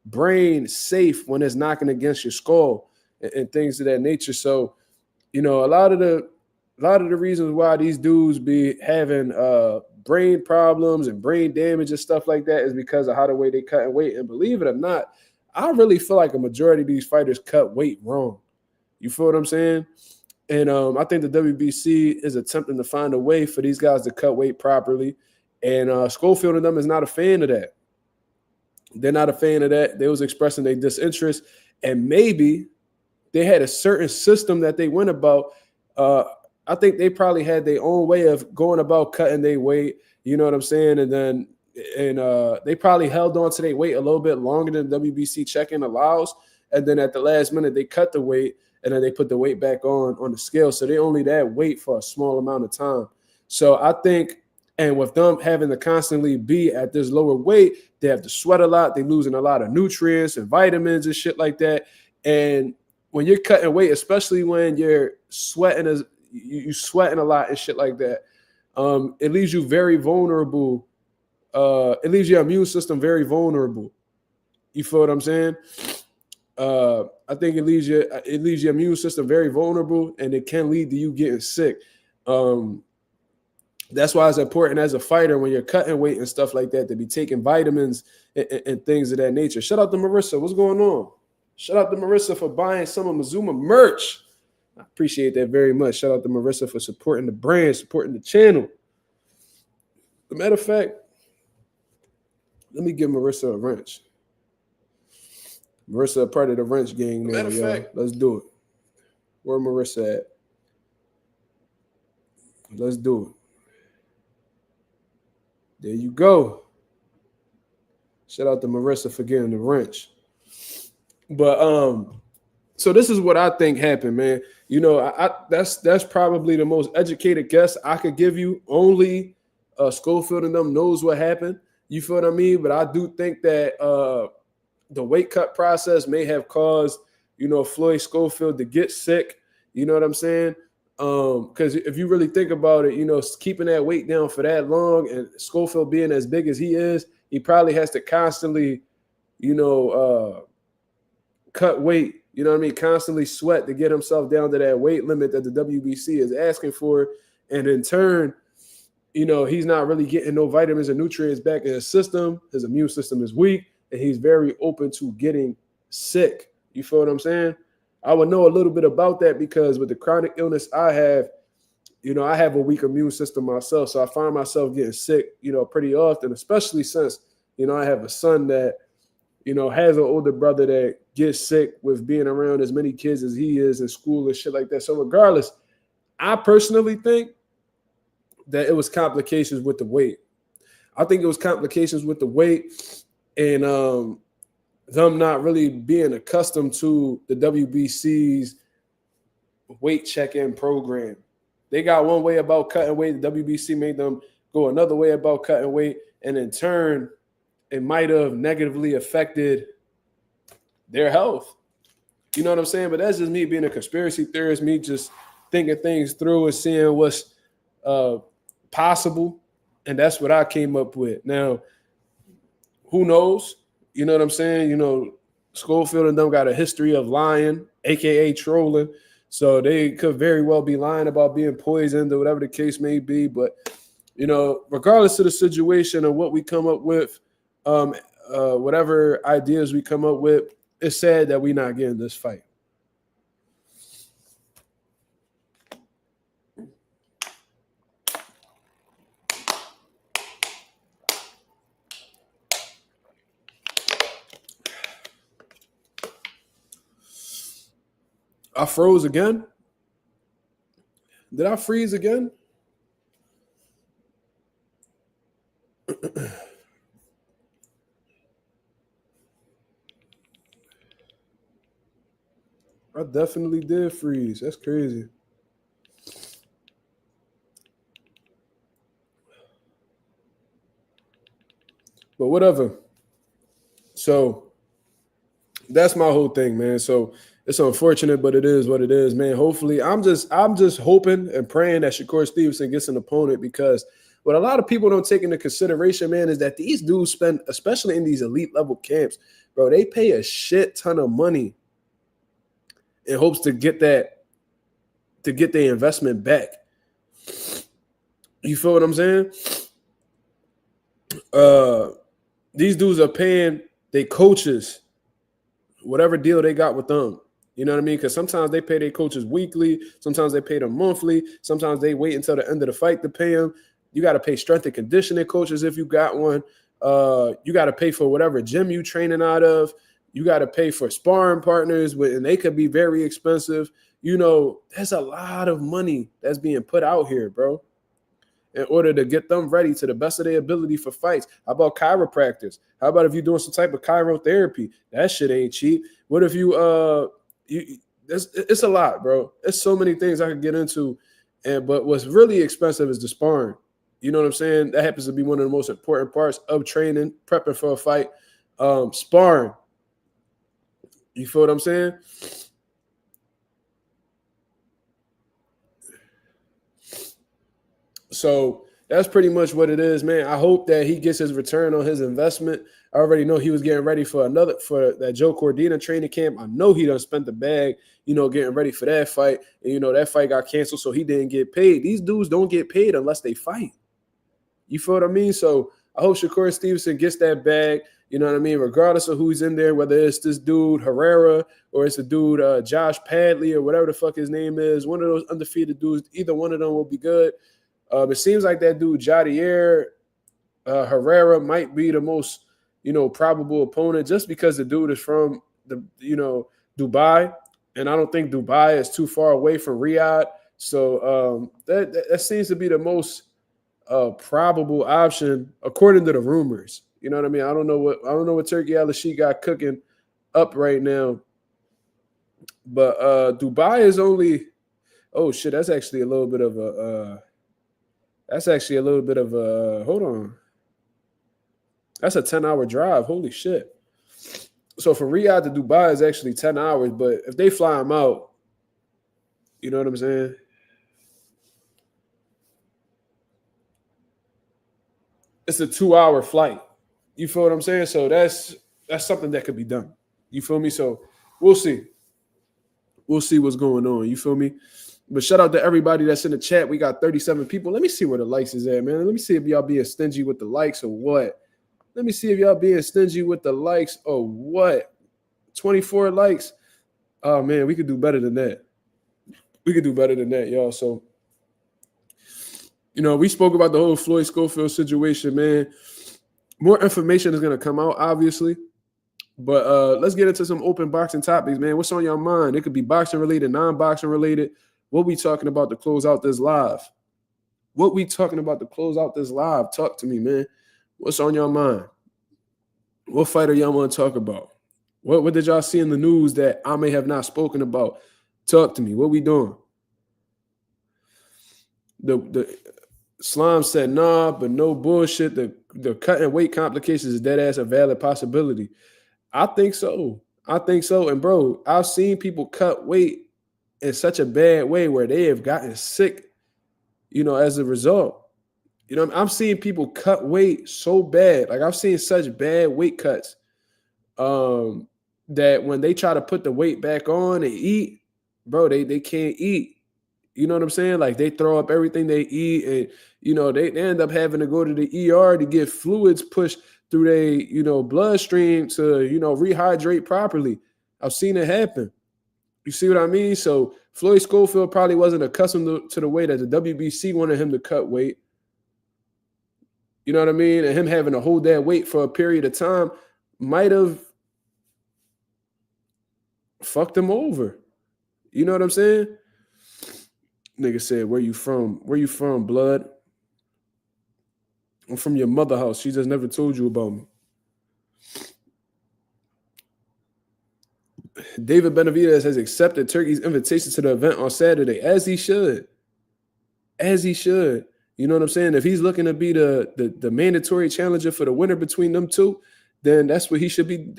brain safe when it's knocking against your skull and things of that nature. So, a lot of the reasons why these dudes be having brain problems and brain damage and stuff like that is because of how the way they cut weight. And believe it or not, I really feel like a majority of these fighters cut weight wrong. You feel what I'm saying? And I think the WBC is attempting to find a way for these guys to cut weight properly. And Schofield and them is not a fan of that. They're not a fan of that. They was expressing their disinterest. And maybe they had a certain system that they went about. I think they probably had their own way of going about cutting their weight. You know what I'm saying? And they probably held on to their weight a little bit longer than WBC check-in allows. And then at the last minute, they cut the weight. And then they put the weight back on the scale. So they only that weight for a small amount of time. So I think, and with them having to constantly be at this lower weight, they have to sweat a lot. They're losing a lot of nutrients and vitamins and shit like that. And when you're cutting weight, especially when you're sweating, you sweating a lot and shit like that, it leaves you very vulnerable. It leaves your immune system very vulnerable. You feel what I'm saying? I think it leaves your immune system very vulnerable, and it can lead to you getting sick. That's why it's important as a fighter when you're cutting weight and stuff like that to be taking vitamins and things of that nature. Shout out to Marissa. What's going on? Shout out to Marissa for buying some of Mazuma merch. I appreciate that very much. Shout out to Marissa for supporting the brand, supporting the channel. As a matter of fact, let me give Marissa a wrench. Marissa a part of the wrench gang now, Matter of fact, let's do it. Where Marissa at? Let's do it. There you go. Shout out to Marissa for getting the wrench. But so this is what I think happened, man. That's probably the most educated guess I could give you. Only Schofield and them knows what happened. You feel what I mean? But I do think that the weight cut process may have caused, Floyd Schofield to get sick. You know what I'm saying? Because if you really think about it, keeping that weight down for that long and Schofield being as big as he is, he probably has to constantly, cut weight, constantly sweat to get himself down to that weight limit that the WBC is asking for. And in turn, he's not really getting no vitamins and nutrients back in his system. His immune system is weak. And he's very open to getting sick. You feel what I'm saying? I would know a little bit about that because with the chronic illness I have, I have a weak immune system myself. So I find myself getting sick, pretty often, especially since, I have a son that, has an older brother that gets sick with being around as many kids as he is in school and shit like that. So regardless, I personally think that it was complications with the weight. I think it was complications with the weight. And them not really being accustomed to the WBC's weight check-in program. They got one way about cutting weight. The WBC made them go another way about cutting weight. And in turn, it might have negatively affected their health. You know what I'm saying? But that's just me being a conspiracy theorist, me just thinking things through and seeing what's possible. And that's what I came up with. Now, who knows? You know what I'm saying? Schofield and them got a history of lying, a.k.a. trolling. So they could very well be lying about being poisoned or whatever the case may be. But, regardless of the situation and what we come up with, whatever ideas we come up with, it's sad that we're not getting this fight. I froze again. Did I freeze again? I definitely did freeze. That's crazy. But whatever. So that's my whole thing, man. So it's unfortunate, but it is what it is, man. Hopefully, I'm just hoping and praying that Shakur Stevenson gets an opponent, because what a lot of people don't take into consideration, man, is that these dudes spend, especially in these elite level camps, bro, they pay a shit ton of money in hopes to get their investment back. You feel what I'm saying? These dudes are paying their coaches whatever deal they got with them. You know what I mean? Because sometimes they pay their coaches weekly. Sometimes they pay them monthly. Sometimes they wait until the end of the fight to pay them. You got to pay strength and conditioning coaches if you got one. You got to pay for whatever gym you training out of. You got to pay for sparring partners, and they could be very expensive. You know, there's a lot of money that's being put out here, bro, in order to get them ready to the best of their ability for fights. How about chiropractors? How about if you're doing some type of chirotherapy? That shit ain't cheap. What if it's a lot, bro. There's so many things I could get into. But what's really expensive is the sparring. You know what I'm saying? That happens to be one of the most important parts of training, prepping for a fight. Sparring. You feel what I'm saying? So that's pretty much what it is, man. I hope that he gets his return on his investment. I already know he was getting ready for that Joe Cordina training camp. I know he done spent the bag, getting ready for that fight. And, that fight got canceled, so he didn't get paid. These dudes don't get paid unless they fight. You feel what I mean? So I hope Shakur Stevenson gets that bag, you know what I mean, regardless of who's in there, whether it's this dude Herrera or it's the dude Josh Padley or whatever the fuck his name is. One of those undefeated dudes, either one of them will be good. It seems like that dude Jadier Herrera might be the most, probable opponent, just because the dude is from Dubai, and I don't think Dubai is too far away from Riyadh. So that seems to be the most probable option according to the rumors. You know what I mean? I don't know what Turkey Al-Sheikh got cooking up right now, but Dubai is only. Oh shit! That's actually a little bit of a. Hold on. That's a 10-hour drive. Holy shit. So from Riyadh to Dubai is actually 10 hours, but if they fly them out, you know what I'm saying? It's a 2-hour flight. You feel what I'm saying? So that's something that could be done. You feel me? So we'll see. We'll see what's going on. You feel me? But shout out to everybody that's in the chat. We got 37 people. Let me see where the likes is at, man. Let me see if y'all being stingy with the likes or what. Let me see if y'all being stingy with the likes or what. 24 likes. Oh, man, we could do better than that. We could do better than that, y'all. So, we spoke about the whole Floyd Schofield situation, man. More information is going to come out, obviously. But let's get into some open boxing topics, man. What's on your mind? It could be boxing related, non-boxing related. What we talking about to close out this live? Talk to me, man. What's on your mind? What fighter y'all want to talk about? What did y'all see in the news that I may have not spoken about? Talk to me. What we doing? The Slime said, nah, but no bullshit. The cut and weight complications is dead ass a valid possibility. I think so. And bro, I've seen people cut weight in such a bad way where they have gotten sick, as a result. I'm seeing people cut weight so bad. Like I've seen such bad weight cuts that when they try to put the weight back on and eat, bro, they can't eat. You know what I'm saying? Like they throw up everything they eat and, they end up having to go to the ER to get fluids pushed through their, bloodstream to, rehydrate properly. I've seen it happen. You see what I mean? So Floyd Schofield probably wasn't accustomed to the way that the WBC wanted him to cut weight. You know what I mean? And him having to hold that weight for a period of time might have fucked him over. You know what I'm saying? Nigga said, where you from? Where you from, blood? I'm from your mother house. She just never told you about me. David Benavidez has accepted Turkey's invitation to the event on Saturday, as he should. As he should. You know what I'm saying? If he's looking to be the mandatory challenger for the winner between them two, then that's what he should be.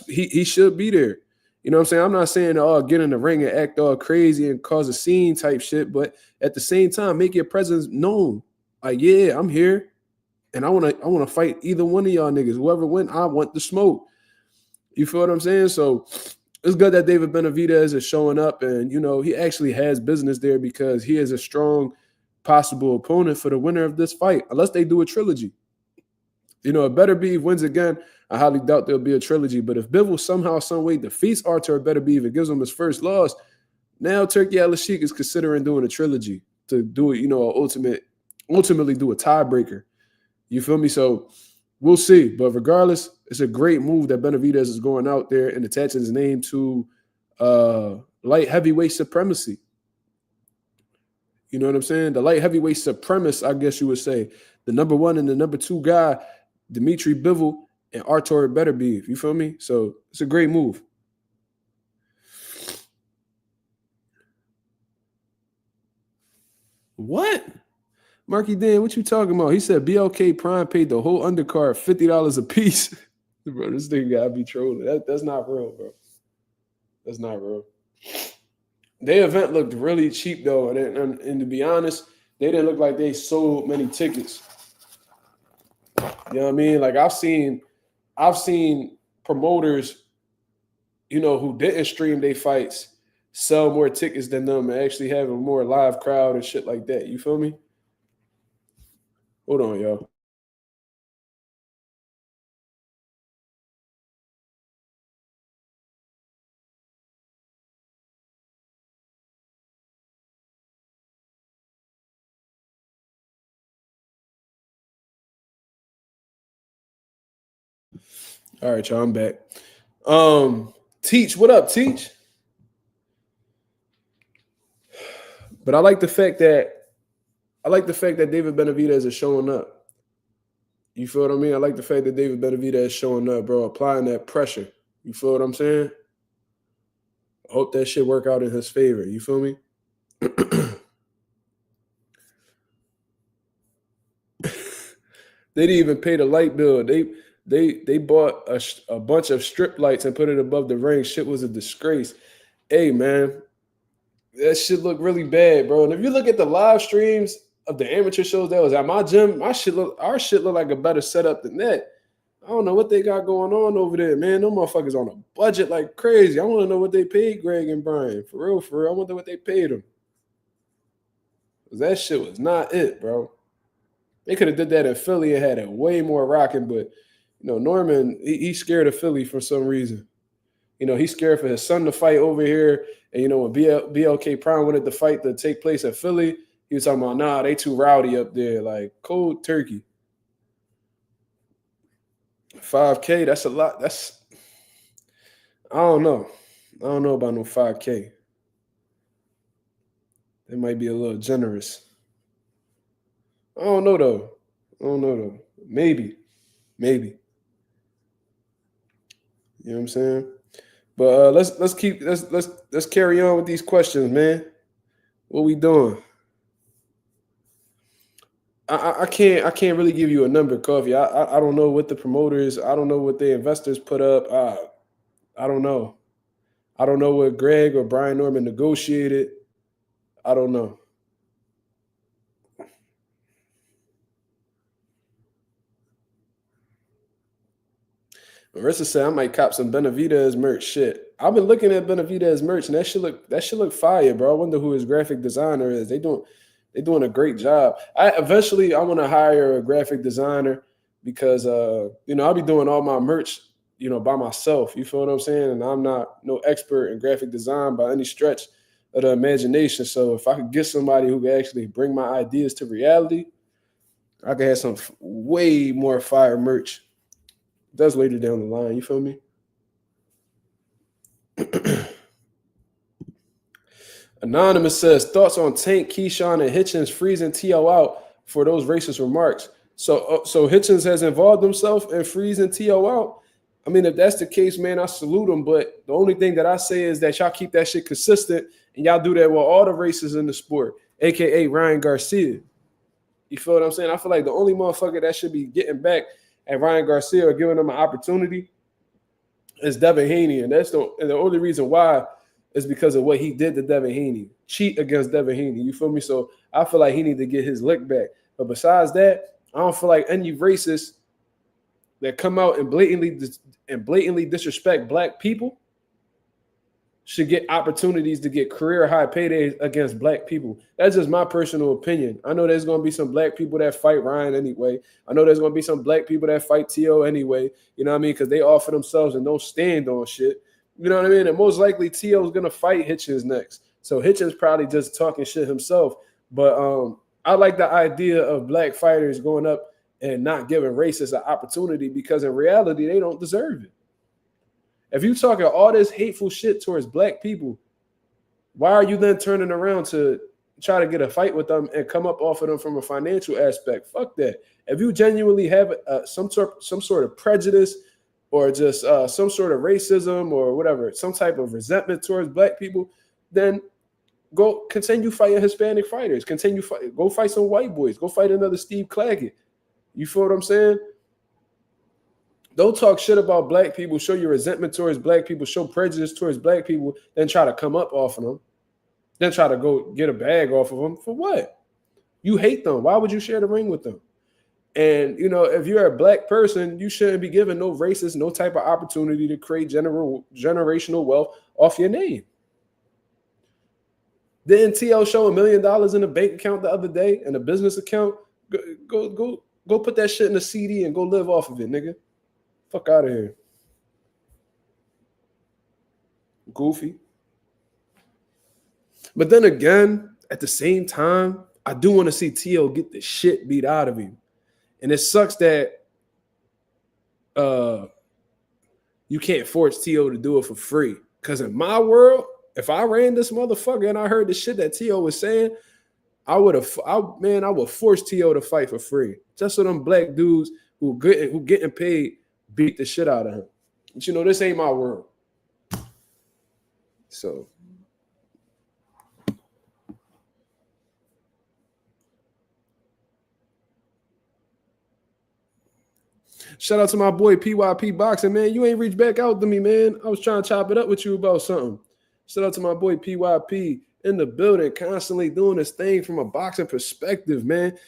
He should be there. You know what I'm saying? I'm not saying get in the ring and act all crazy and cause a scene type shit, but at the same time, make your presence known. Like, yeah, I'm here, and I wanna fight either one of y'all niggas. Whoever win, I want the smoke. You feel what I'm saying? So it's good that David Benavidez is showing up, and he actually has business there because he is a strong possible opponent for the winner of this fight, unless they do a trilogy. It better be wins again. I highly doubt there'll be a trilogy, but if Bivol somehow, some way defeats Artur Beterbiev and gives him his first loss, now Turki Al-Sheikh is considering doing a trilogy to do it, ultimately do a tiebreaker. You feel me? So we'll see. But regardless, it's a great move that Benavidez is going out there and attaching his name to light heavyweight supremacy. You know what I'm saying? The light heavyweight supremacist, I guess you would say. The number one and the number two guy, Dmitry Bivol and Artur Beterbiev. You feel me? So it's a great move. What? Marky Dan, what you talking about? He said BLK Prime paid the whole undercard $50 a piece. Bro, this thing gotta be trolling. That's not real, bro. That's not real. Their event looked really cheap, though. And to be honest, they didn't look like they sold many tickets. You know what I mean? Like, I've seen promoters, who didn't stream their fights sell more tickets than them and actually have a more live crowd and shit like that. You feel me? Hold on, y'all. All right, y'all, I'm back. Teach, what up, Teach? But I like the fact that David Benavidez is showing up. You feel what I mean? I like the fact that David Benavidez is showing up, bro, applying that pressure. You feel what I'm saying? I hope that shit work out in his favor. You feel me? They didn't even pay the light bill. They bought a bunch of strip lights and put it above the ring. Shit was a disgrace. Hey, man, that shit looked really bad, bro. And if you look at the live streams of the amateur shows that was at my gym, our shit look like a better setup than that. I don't know what they got going on over there, man. Them motherfuckers on a budget like crazy. I want to know what they paid Greg and Brian. For real. I wonder what they paid them. Because that shit was not it, bro. They could have did that in Philly and had it way more rocking, but Norman, he's scared of Philly for some reason. He's scared for his son to fight over here. And when BLK Prime wanted the fight to take place at Philly, he was talking about, nah, they too rowdy up there, like cold turkey. 5K, that's a lot. I don't know about no 5K. It might be a little generous. I don't know though. Maybe. You know what I'm saying? But let's carry on with these questions, man. What we doing? I can't really give you a number, Coffee. I don't know what the promoters. I don't know what the investors put up. I don't know. I don't know what Greg or Brian Norman negotiated. I don't know. Marissa said I might cop some Benavidez merch. Shit, I've been looking at Benavidez merch, and that shit look fire, bro. I wonder who his graphic designer is. They doing a great job. Eventually I want to hire a graphic designer because I'll be doing all my merch by myself. You feel what I'm saying? And I'm not no expert in graphic design by any stretch of the imagination. So if I could get somebody who could actually bring my ideas to reality, I could have some way more fire merch. That's later down the line. You feel me? Anonymous says, thoughts on Tank, Keyshawn, and Hitchens freezing T.O. out for those racist remarks. So Hitchens has involved himself in freezing T.O. out. I mean, if that's the case, man, I salute him. But the only thing that I say is that y'all keep that shit consistent and y'all do that with all the races in the sport, a.k.a. Ryan Garcia. You feel what I'm saying? I feel like the only motherfucker that should be getting back at Ryan Garcia or giving him an opportunity is Devin Haney. And that's the only reason why is because of what he did to Devin Haney. Cheat against Devin Haney. You feel me? So I feel like he need to get his lick back. But besides that, I don't feel like any racists that come out and blatantly disrespect black people should get opportunities to get career high paydays against black people. That's just my personal opinion. I know there's going to be some black people that fight Ryan anyway. I know there's going to be some black people that fight T.O. anyway. You know what I mean? Because they offer themselves and don't stand on shit. You know what I mean? And most likely T.O. is going to fight Hitchens next. So Hitchens probably just talking shit himself. But I like the idea of black fighters going up and not giving racists an opportunity because in reality, they don't deserve it. If you talking all this hateful shit towards black people, why are you then turning around to try to get a fight with them and come up off of them from a financial aspect? Fuck that. If you genuinely have some sort of prejudice or just some sort of racism or whatever, some type of resentment towards black people, then go continue fighting Hispanic fighters. Go fight some white boys. Go fight another Steve Claggett. You feel what I'm saying? Don't talk shit about black people, show your resentment towards black people, show prejudice towards black people, then try to come up off of them. Then try to go get a bag off of them. For what? You hate them. Why would you share the ring with them? And, you know, if you're a black person, you shouldn't be given no racist, no type of opportunity to create generational wealth off your name. Didn't T.O. show $1 million in a bank account the other day, in a business account? Go put that shit in a CD and go live off of it, nigga. Fuck out of here. Goofy. But then again, at the same time, I do want to see T.O. get the shit beat out of him. And it sucks that you can't force T.O. to do it for free. Because in my world, if I ran this motherfucker and I heard the shit that T.O. was saying, I would force T.O. to fight for free. Just so them black dudes who getting paid beat the shit out of him. But you know, this ain't my world. So shout out to my boy PYP Boxing, man. You ain't reached back out to me, man. I was trying to chop it up with you about something. Shout out to my boy PYP in the building, constantly doing this thing from a boxing perspective, man.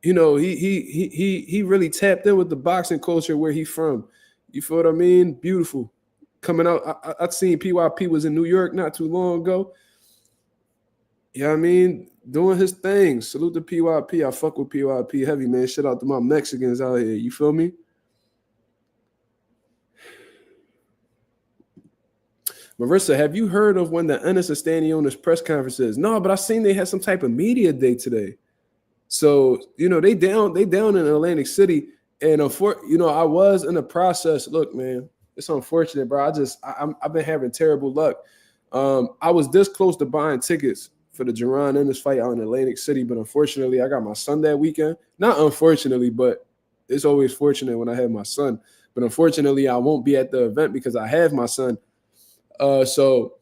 You know, he really tapped in with the boxing culture where he from. You feel what I mean? Beautiful. Coming out, I seen PYP was in New York not too long ago. You know what I mean? Doing his thing. Salute to PYP. I fuck with PYP heavy, man. Shout out to my Mexicans out here. You feel me? Marissa, have you heard of when the Ennis are standing on this press conferences? No, but I seen they had some type of media day today. So, you know, they down in Atlantic City. And, you know, I was in the process. Look, man, it's unfortunate, bro. I've been having terrible luck. I was this close to buying tickets for the Jerron Ennis fight out in Atlantic City, but unfortunately, I got my son that weekend. Not unfortunately, but it's always fortunate when I have my son. But unfortunately, I won't be at the event because I have my son. So,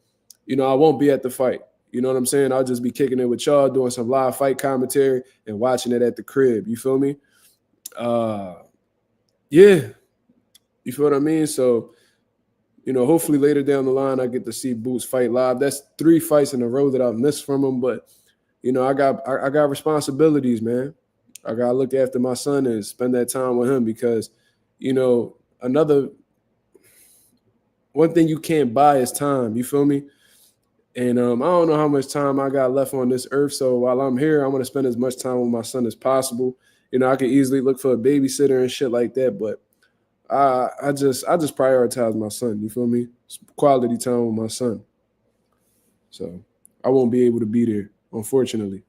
you know, I won't be at the fight. You know what I'm saying? I'll just be kicking it with y'all, doing some live fight commentary and watching it at the crib. You feel me? Yeah. You feel what I mean? So, you know, hopefully later down the line, I get to see Boots fight live. That's 3 fights in a row that I've missed from him. But, you know, I got responsibilities, man. I got to look after my son and spend that time with him because, you know, one thing you can't buy is time. You feel me? And I don't know how much time I got left on this earth. So while I'm here, I'm going to spend as much time with my son as possible. You know, I could easily look for a babysitter and shit like that. But I just prioritize my son. You feel me? It's quality time with my son. So I won't be able to be there, unfortunately.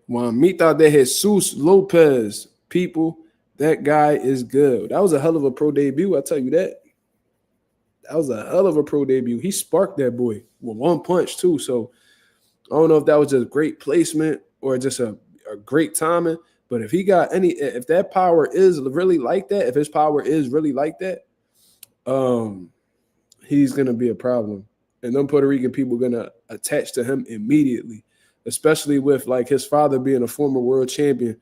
Juanita de Jesus Lopez, people, that guy is good. That was a hell of a pro debut, I'll tell you that. That was a hell of a pro debut. He sparked that boy with one punch, too. So I don't know if that was just great placement or just a great timing. But if if that power is really like that, if his power is really like that, he's gonna be a problem. And them Puerto Rican people are gonna attach to him immediately, especially with like his father being a former world champion.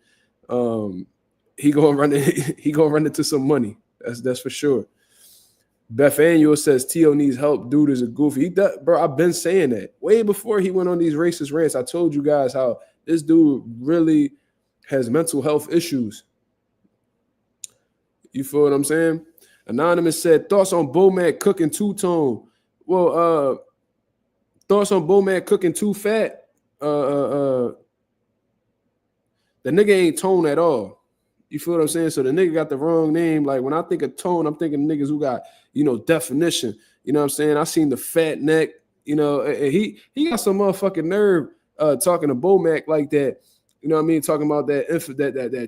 He gonna run into some money. That's for sure. Beth Annual says T.O. needs help. Dude is a goofy. Bro, I've been saying that way before he went on these racist rants. I told you guys how this dude really has mental health issues. You feel what I'm saying? Anonymous said thoughts on Bomac cooking two-tone. Well, thoughts on Bomac cooking too fat. The nigga ain't tone at all. You feel what I'm saying? So the nigga got the wrong name. Like when I think of tone, I'm thinking niggas who got, definition. You know what I'm saying? I seen the fat neck, and he got some motherfucking nerve talking to Bomac like that. You know what I mean? Talking about that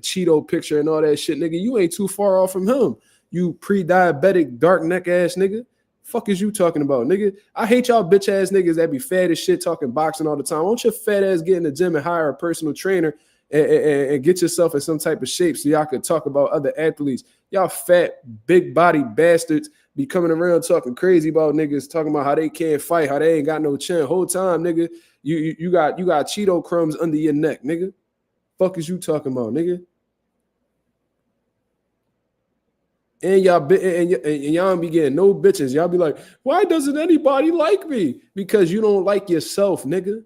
Cheeto picture and all that shit, nigga. You ain't too far off from him. You pre-diabetic, dark neck ass nigga. Fuck is you talking about, nigga? I hate y'all bitch ass niggas that be fat as shit talking boxing all the time. Why don't your fat ass get in the gym and hire a personal trainer and get yourself in some type of shape so y'all could talk about other athletes? Y'all fat, big body bastards be coming around talking crazy about niggas, talking about how they can't fight, how they ain't got no chin. Whole time, nigga, you got Cheeto crumbs under your neck, nigga. Fuck is you talking about, nigga? And y'all be getting no bitches. Y'all be like, why doesn't anybody like me? Because you don't like yourself, nigga.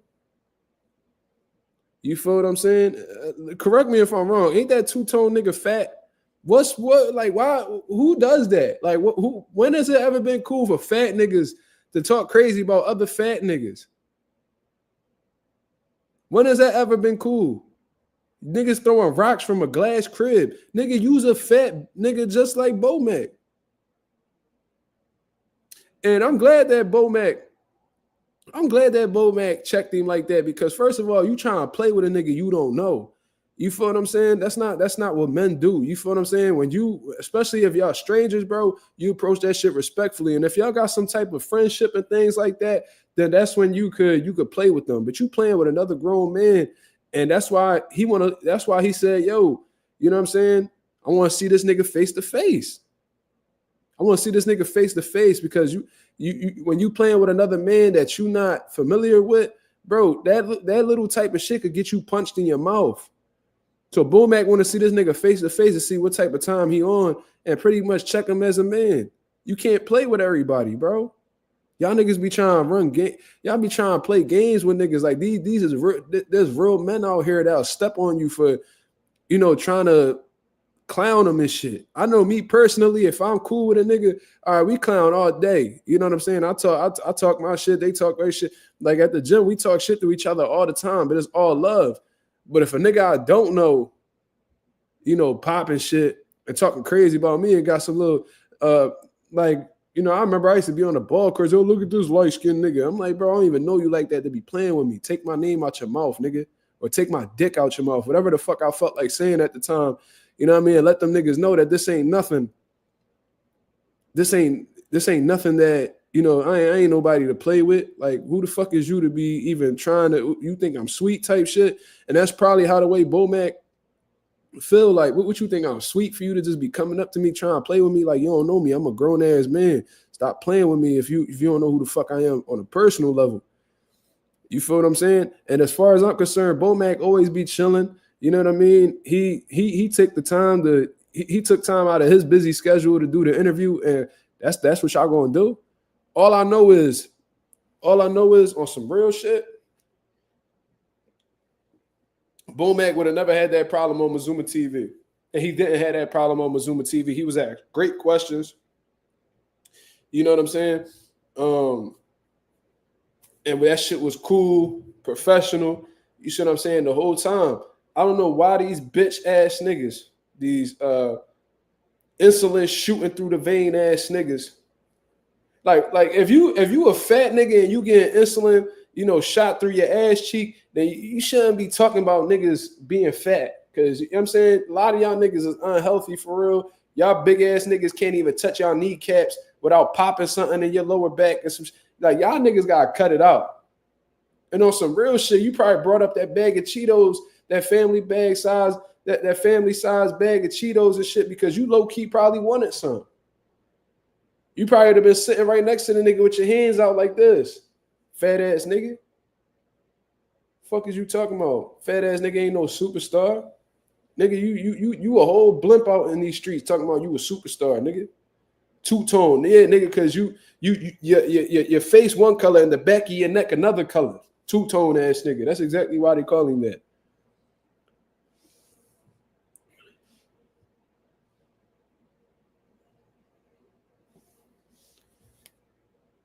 You feel what I'm saying? Correct me if I'm wrong. Ain't that two-tone nigga fat? Why? Who does that? Like, when has it ever been cool for fat niggas to talk crazy about other fat niggas? When has that ever been cool? Niggas throwing rocks from a glass crib. Nigga, use a fat nigga just like Bomac. And I'm glad that Bomac checked him like that because first of all, you trying to play with a nigga you don't know. You feel what I'm saying? That's not what men do. You feel what I'm saying? When you, especially if y'all strangers, bro, you approach that shit respectfully. And if y'all got some type of friendship and things like that, then that's when you could play with them. But you playing with another grown man. And that's why he said, yo, you know what I'm saying? I want to see this nigga face to face. I want to see this nigga face to face because you when you playing with another man that you not familiar with, bro, that little type of shit could get you punched in your mouth. So Bomac want to see this nigga face to face to see what type of time he on and pretty much check him as a man. You can't play with everybody, bro. Y'all niggas be trying to run game. Y'all be trying to play games with niggas like these. There's real men out here that'll step on you for, trying to clown them and shit. I know me personally, if I'm cool with a nigga, all right, we clown all day. You know what I'm saying? I talk my shit. They talk their shit. Like at the gym, we talk shit to each other all the time, but it's all love. But if a nigga I don't know, popping shit and talking crazy about me and got some little, I remember I used to be on the ball course. Oh, look at this light-skinned nigga. I'm like, bro, I don't even know you like that to be playing with me. Take my name out your mouth, nigga. Or take my dick out your mouth. Whatever the fuck I felt like saying at the time. You know what I mean? And let them niggas know that this ain't nothing. This ain't nothing that, I ain't nobody to play with. Like, who the fuck is you to be even trying to, you think I'm sweet type shit? And that's probably how the way Bomac feel like, what you think I'm sweet for you to just be coming up to me trying to play with me like you don't know me? I'm a grown ass man. Stop playing with me if you don't know who the fuck I am on a personal level. You feel what I'm saying? And as far as I'm concerned, Bomac always be chilling. You know what I mean? He took the time he took time out of his busy schedule to do the interview, and that's what y'all gonna do. All I know is on some real shit. Bomac would have never had that problem on Mazuma TV. And he didn't have that problem on Mazuma TV. He was asked great questions. You know what I'm saying? And that shit was cool, professional. You see what I'm saying? The whole time. I don't know why these bitch ass niggas, these insulin shooting through the vein ass niggas. Like if you a fat nigga and you get insulin, shot through your ass cheek, then you shouldn't be talking about niggas being fat. Because, you know what I'm saying? A lot of y'all niggas is unhealthy for real. Y'all big ass niggas can't even touch y'all kneecaps without popping something in your lower back. And some, like, y'all niggas got to cut it out. And on some real shit, you probably brought up that bag of Cheetos, that family bag size, that family size bag of Cheetos and shit because you low key probably wanted some. You probably would have been sitting right next to the nigga with your hands out like this. Fat ass nigga. Fuck is you talking about? Fat ass nigga ain't no superstar. Nigga, you a whole blimp out in these streets talking about you a superstar, nigga. Two-tone, yeah, nigga, cause your face one color and the back of your neck another color. Two-tone ass nigga. That's exactly why they call him that.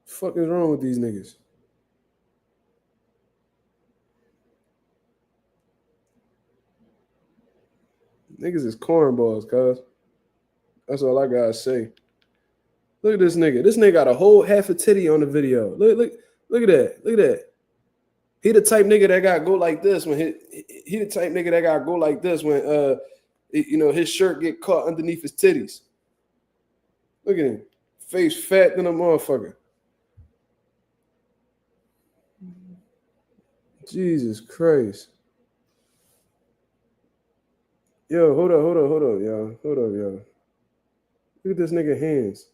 Fuck is wrong with these niggas? Niggas is cornballs, cuz. That's all I gotta say. Look at this nigga. This nigga got a whole half a titty on the video. Look at that. Look at that. He the type nigga that gotta go like this when he the type nigga that gotta go like this when his shirt get caught underneath his titties. Look at him. Face fat than a motherfucker. Jesus Christ. Yo, hold up, y'all. Hold up, y'all. Look at this nigga hands.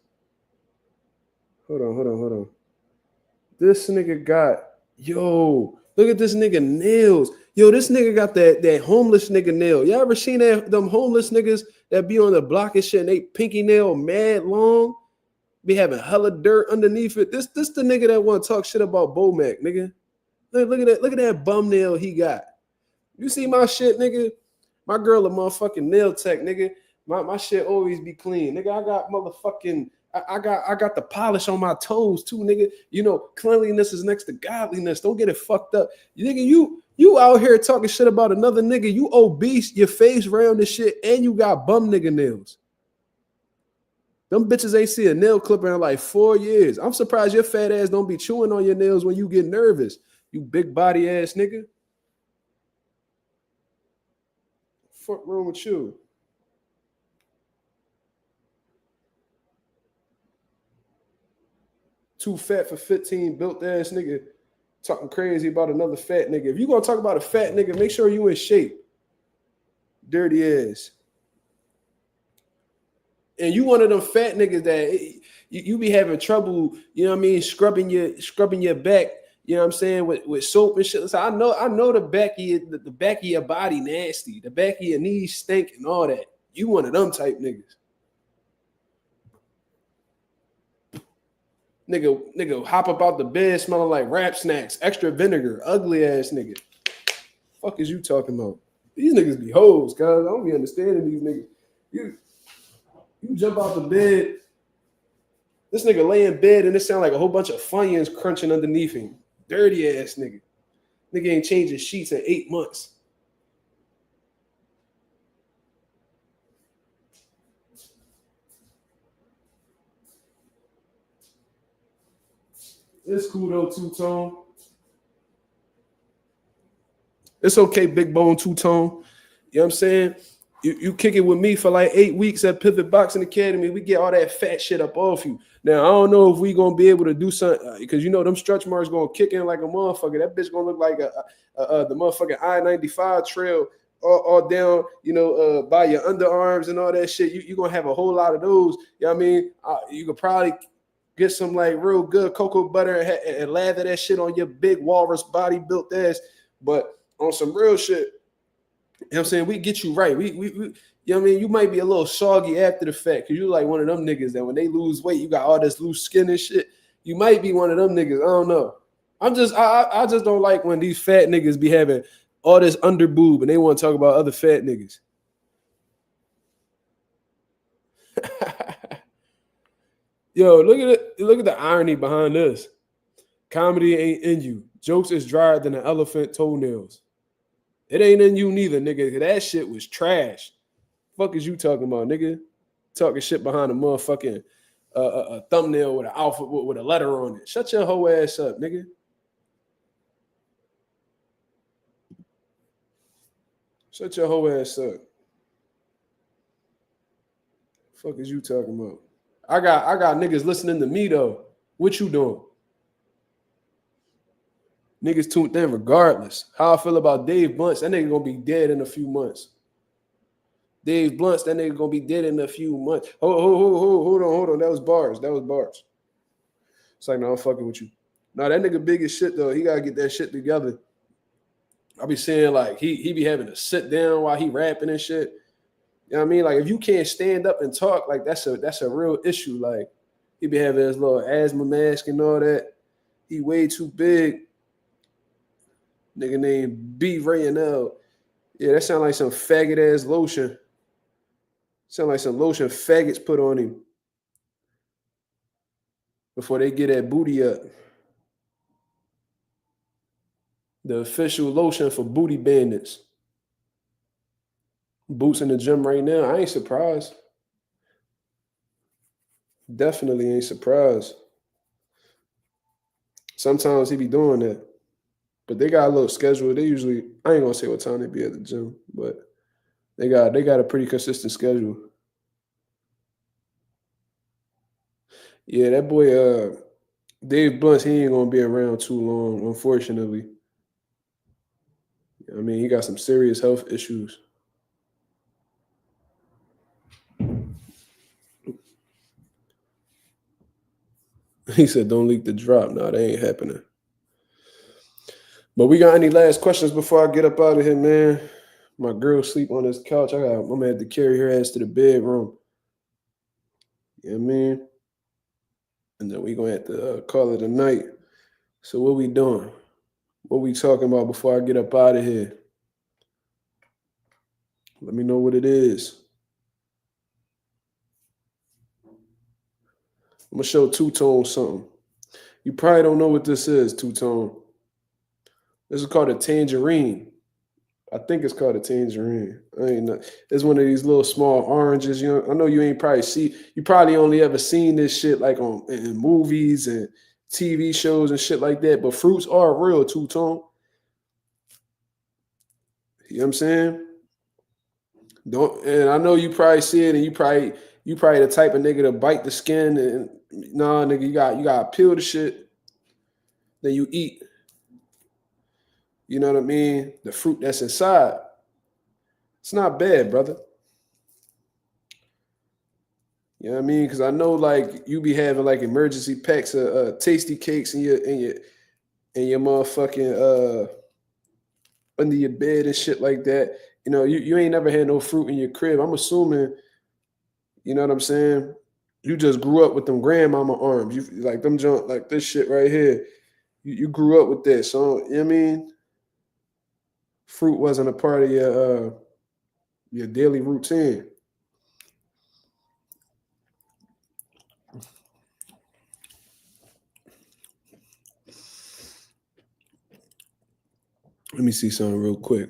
Hold on. This nigga got, look at this nigga nails. Yo, this nigga got that homeless nigga nail. Y'all ever seen them homeless niggas that be on the block and shit and they pinky nail mad long? Be having hella dirt underneath it. This the nigga that want to talk shit about Bomac, nigga. Look at that bum nail he got. You see my shit, nigga? My girl a motherfucking nail tech, nigga. My shit always be clean. Nigga, I got motherfucking I got the polish on my toes too, nigga. You know, cleanliness is next to godliness. Don't get it fucked up. Nigga, you out here talking shit about another nigga. You obese, your face round and shit, and you got bum nigga nails. Them bitches ain't see a nail clipper in like 4 years. I'm surprised your fat ass don't be chewing on your nails when you get nervous. You big body ass nigga. Fuck wrong with you? Too fat for 15, built ass nigga talking crazy about another fat nigga. If you gonna talk about a fat nigga, make sure you in shape. Dirty ass. And you one of them fat niggas that you be having trouble, you know what I mean, scrubbing your back, you know what I'm saying, with soap and shit. So I know the back of your body nasty, the back of your knees stink and all that. You one of them type niggas. Nigga hop up out the bed smelling like Rap Snacks, extra vinegar, ugly ass nigga. Fuck is you talking about? These niggas be hoes, cuz I don't be understanding these niggas. You jump out the bed, this nigga lay in bed and it sound like a whole bunch of Funyuns crunching underneath him. Dirty ass nigga. Nigga ain't changing sheets in 8 months. It's cool though, two-tone. It's okay, big bone two-tone. You know what I'm saying? You kick it with me for like 8 weeks at Pivot Boxing Academy. We get all that fat shit up off you. Now, I don't know if we going to be able to do something because, you know, them stretch marks going to kick in like a motherfucker. That bitch going to look like the motherfucking I-95 trail all down, you know, by your underarms and all that shit. You going to have a whole lot of those. You know what I mean? You could probably get some like real good cocoa butter and lather that shit on your big walrus body built ass. But on some real shit, you know what I'm saying? We get you right. We you know what I mean? You might be a little soggy after the fact because you're like one of them niggas that when they lose weight, you got all this loose skin and shit. You might be one of them niggas. I don't know. I just don't like when these fat niggas be having all this under boob and they want to talk about other fat niggas. Yo, look at the irony behind this. Comedy ain't in you. Jokes is drier than an elephant toenails. It ain't in you neither, nigga. That shit was trash. Fuck is you talking about, nigga? Talking shit behind a motherfucking a thumbnail with an alphabet with a letter on it. Shut your whole ass up, nigga. Shut your whole ass up. Fuck is you talking about? I got niggas listening to me though. What you doing? Niggas tuned in regardless. How I feel about Dave Blunts, that nigga gonna be dead in a few months. Dave Blunts, that nigga gonna be dead in a few months. Hold on. That was bars. It's like, no, I'm fucking with you. No, that nigga big as shit though. He gotta get that shit together. I be saying like he be having to sit down while he rapping and shit. You know what I mean? Like if you can't stand up and talk, like that's a real issue. Like he be having his little asthma mask and all that. He way too big. Nigga named B. Rayanel. Yeah, that sound like some faggot ass lotion. Sound like some lotion faggots put on him before they get that booty up. The official lotion for booty bandits. Boots in the gym right now. I ain't surprised. Definitely ain't surprised. Sometimes he be doing that. But they got a little schedule. They usually, I ain't gonna say what time they be at the gym, but they got a pretty consistent schedule. Yeah, that boy Dave Blunts, he ain't gonna be around too long, unfortunately. I mean, he got some serious health issues. He said, don't leak the drop. Nah, that ain't happening. But we got any last questions before I get up out of here, man? My girl sleep on this couch. I'm gonna have to carry her ass to the bedroom. You know what I mean? And then we gonna have to call it a night. So what we doing? What we talking about before I get up out of here? Let me know what it is. I'm gonna show Two-Tone something. You probably don't know what this is, Two-Tone. This is called a tangerine. I think it's called a tangerine. It's one of these little small oranges. I know you ain't probably you probably only ever seen this shit like in movies and TV shows and shit like that. But fruits are real, Two-Tone. You know what I'm saying? And I know you probably see it, and you probably the type of nigga to bite the skin and nah, nigga, you got to peel the shit, then you eat. You know what I mean? The fruit that's inside. It's not bad, brother. You know what I mean? Because I know like you be having like emergency packs of tasty cakes in your motherfucking under your bed and shit like that. You know, you ain't never had no fruit in your crib. I'm assuming, you know what I'm saying? You just grew up with them grandmama arms. You like them junk like this shit right here. You grew up with that. So you know what I mean? Fruit wasn't a part of your daily routine. Let me see something real quick.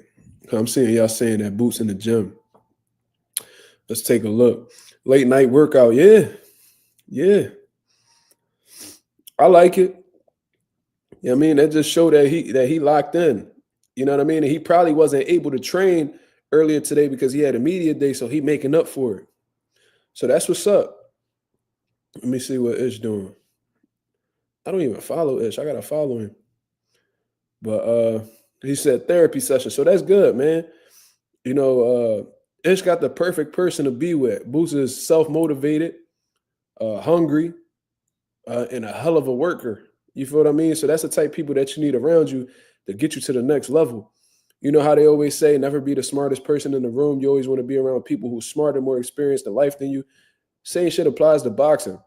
I'm seeing y'all saying that boots in the gym. Let's take a look. Late night workout. Yeah. I like it. You know what I mean? That just showed that he locked in. You know what I mean? And he probably wasn't able to train earlier today because he had a media day, so he making up for it. So that's what's up. Let me see what Ish doing. I don't even follow Ish. I gotta follow him. But he said therapy session. So that's good, man. You know, Ish got the perfect person to be with. Boots is self-motivated, hungry, and a hell of a worker. You feel what I mean? So that's the type of people that you need around you to get you to the next level. You know how they always say, never be the smartest person in the room. You always want to be around people who's smarter, more experienced in life than you. Same shit applies to boxing.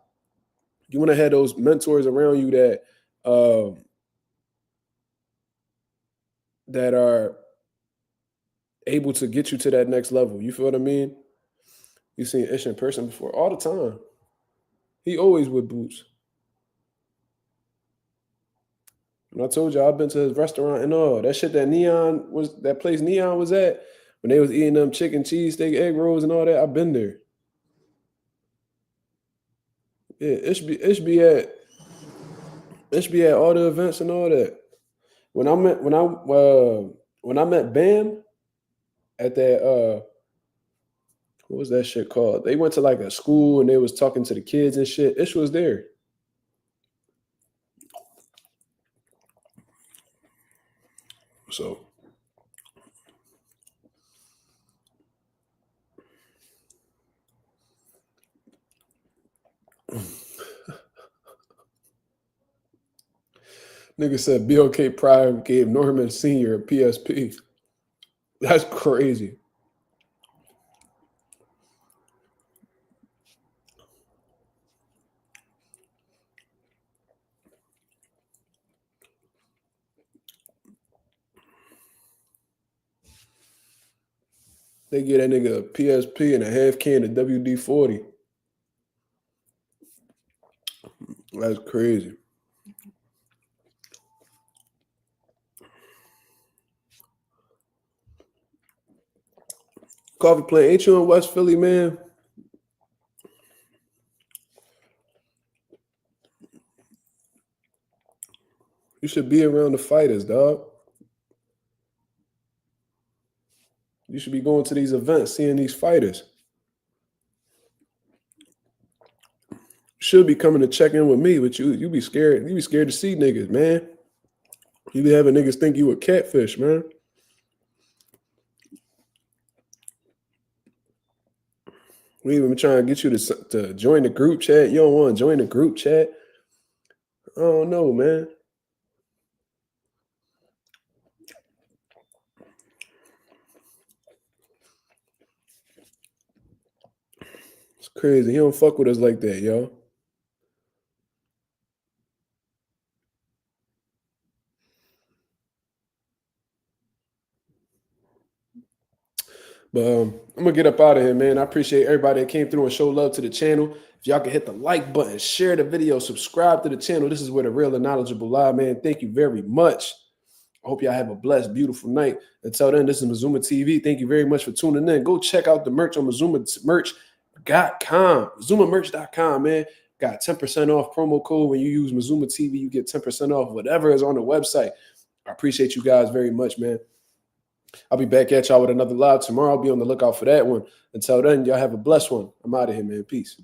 You want to have those mentors around you that are able to get you to that next level. You feel what I mean? You've seen Ish in person before all the time. He always with Boots. And I told you I've been to his restaurant and all that shit that place Neon was at when they was eating them chicken, cheese, steak, egg rolls and all that. I've been there. Yeah, Ish be at all the events and all that. When I met Bam at that what was that shit called? They went to like a school and they was talking to the kids and shit. Ish was there. So nigga said BOK Prime gave Norman Sr. a PSP. That's crazy. They get that nigga a PSP and a half can of WD-40. That's crazy. Coffee Plant, ain't you in West Philly, man? You should be around the fighters, dog. You should be going to these events, seeing these fighters. You should be coming to check in with me, but you be scared. You be scared to see niggas, man. You be having niggas think you a catfish, man. We even trying to get you to join the group chat. You don't want to join the group chat? I don't know, man. It's crazy. He don't fuck with us like that, yo. But I'm gonna get up out of here, man. I appreciate everybody that came through and showed love to the channel. If y'all can hit the like button, share the video, subscribe to the channel. This is where the real and knowledgeable lie, man. Thank you very much. I hope y'all have a blessed, beautiful night. Until then, this is Mazuma TV. Thank you very much for tuning in. Go check out the merch on MazumaMerch.com. MazumaMerch.com, man. Got 10% off promo code. When you use Mazuma TV, you get 10% off whatever is on the website. I appreciate you guys very much, man. I'll be back at y'all with another live tomorrow. I'll be on the lookout for that one. Until then, y'all have a blessed one. I'm out of here, man. Peace.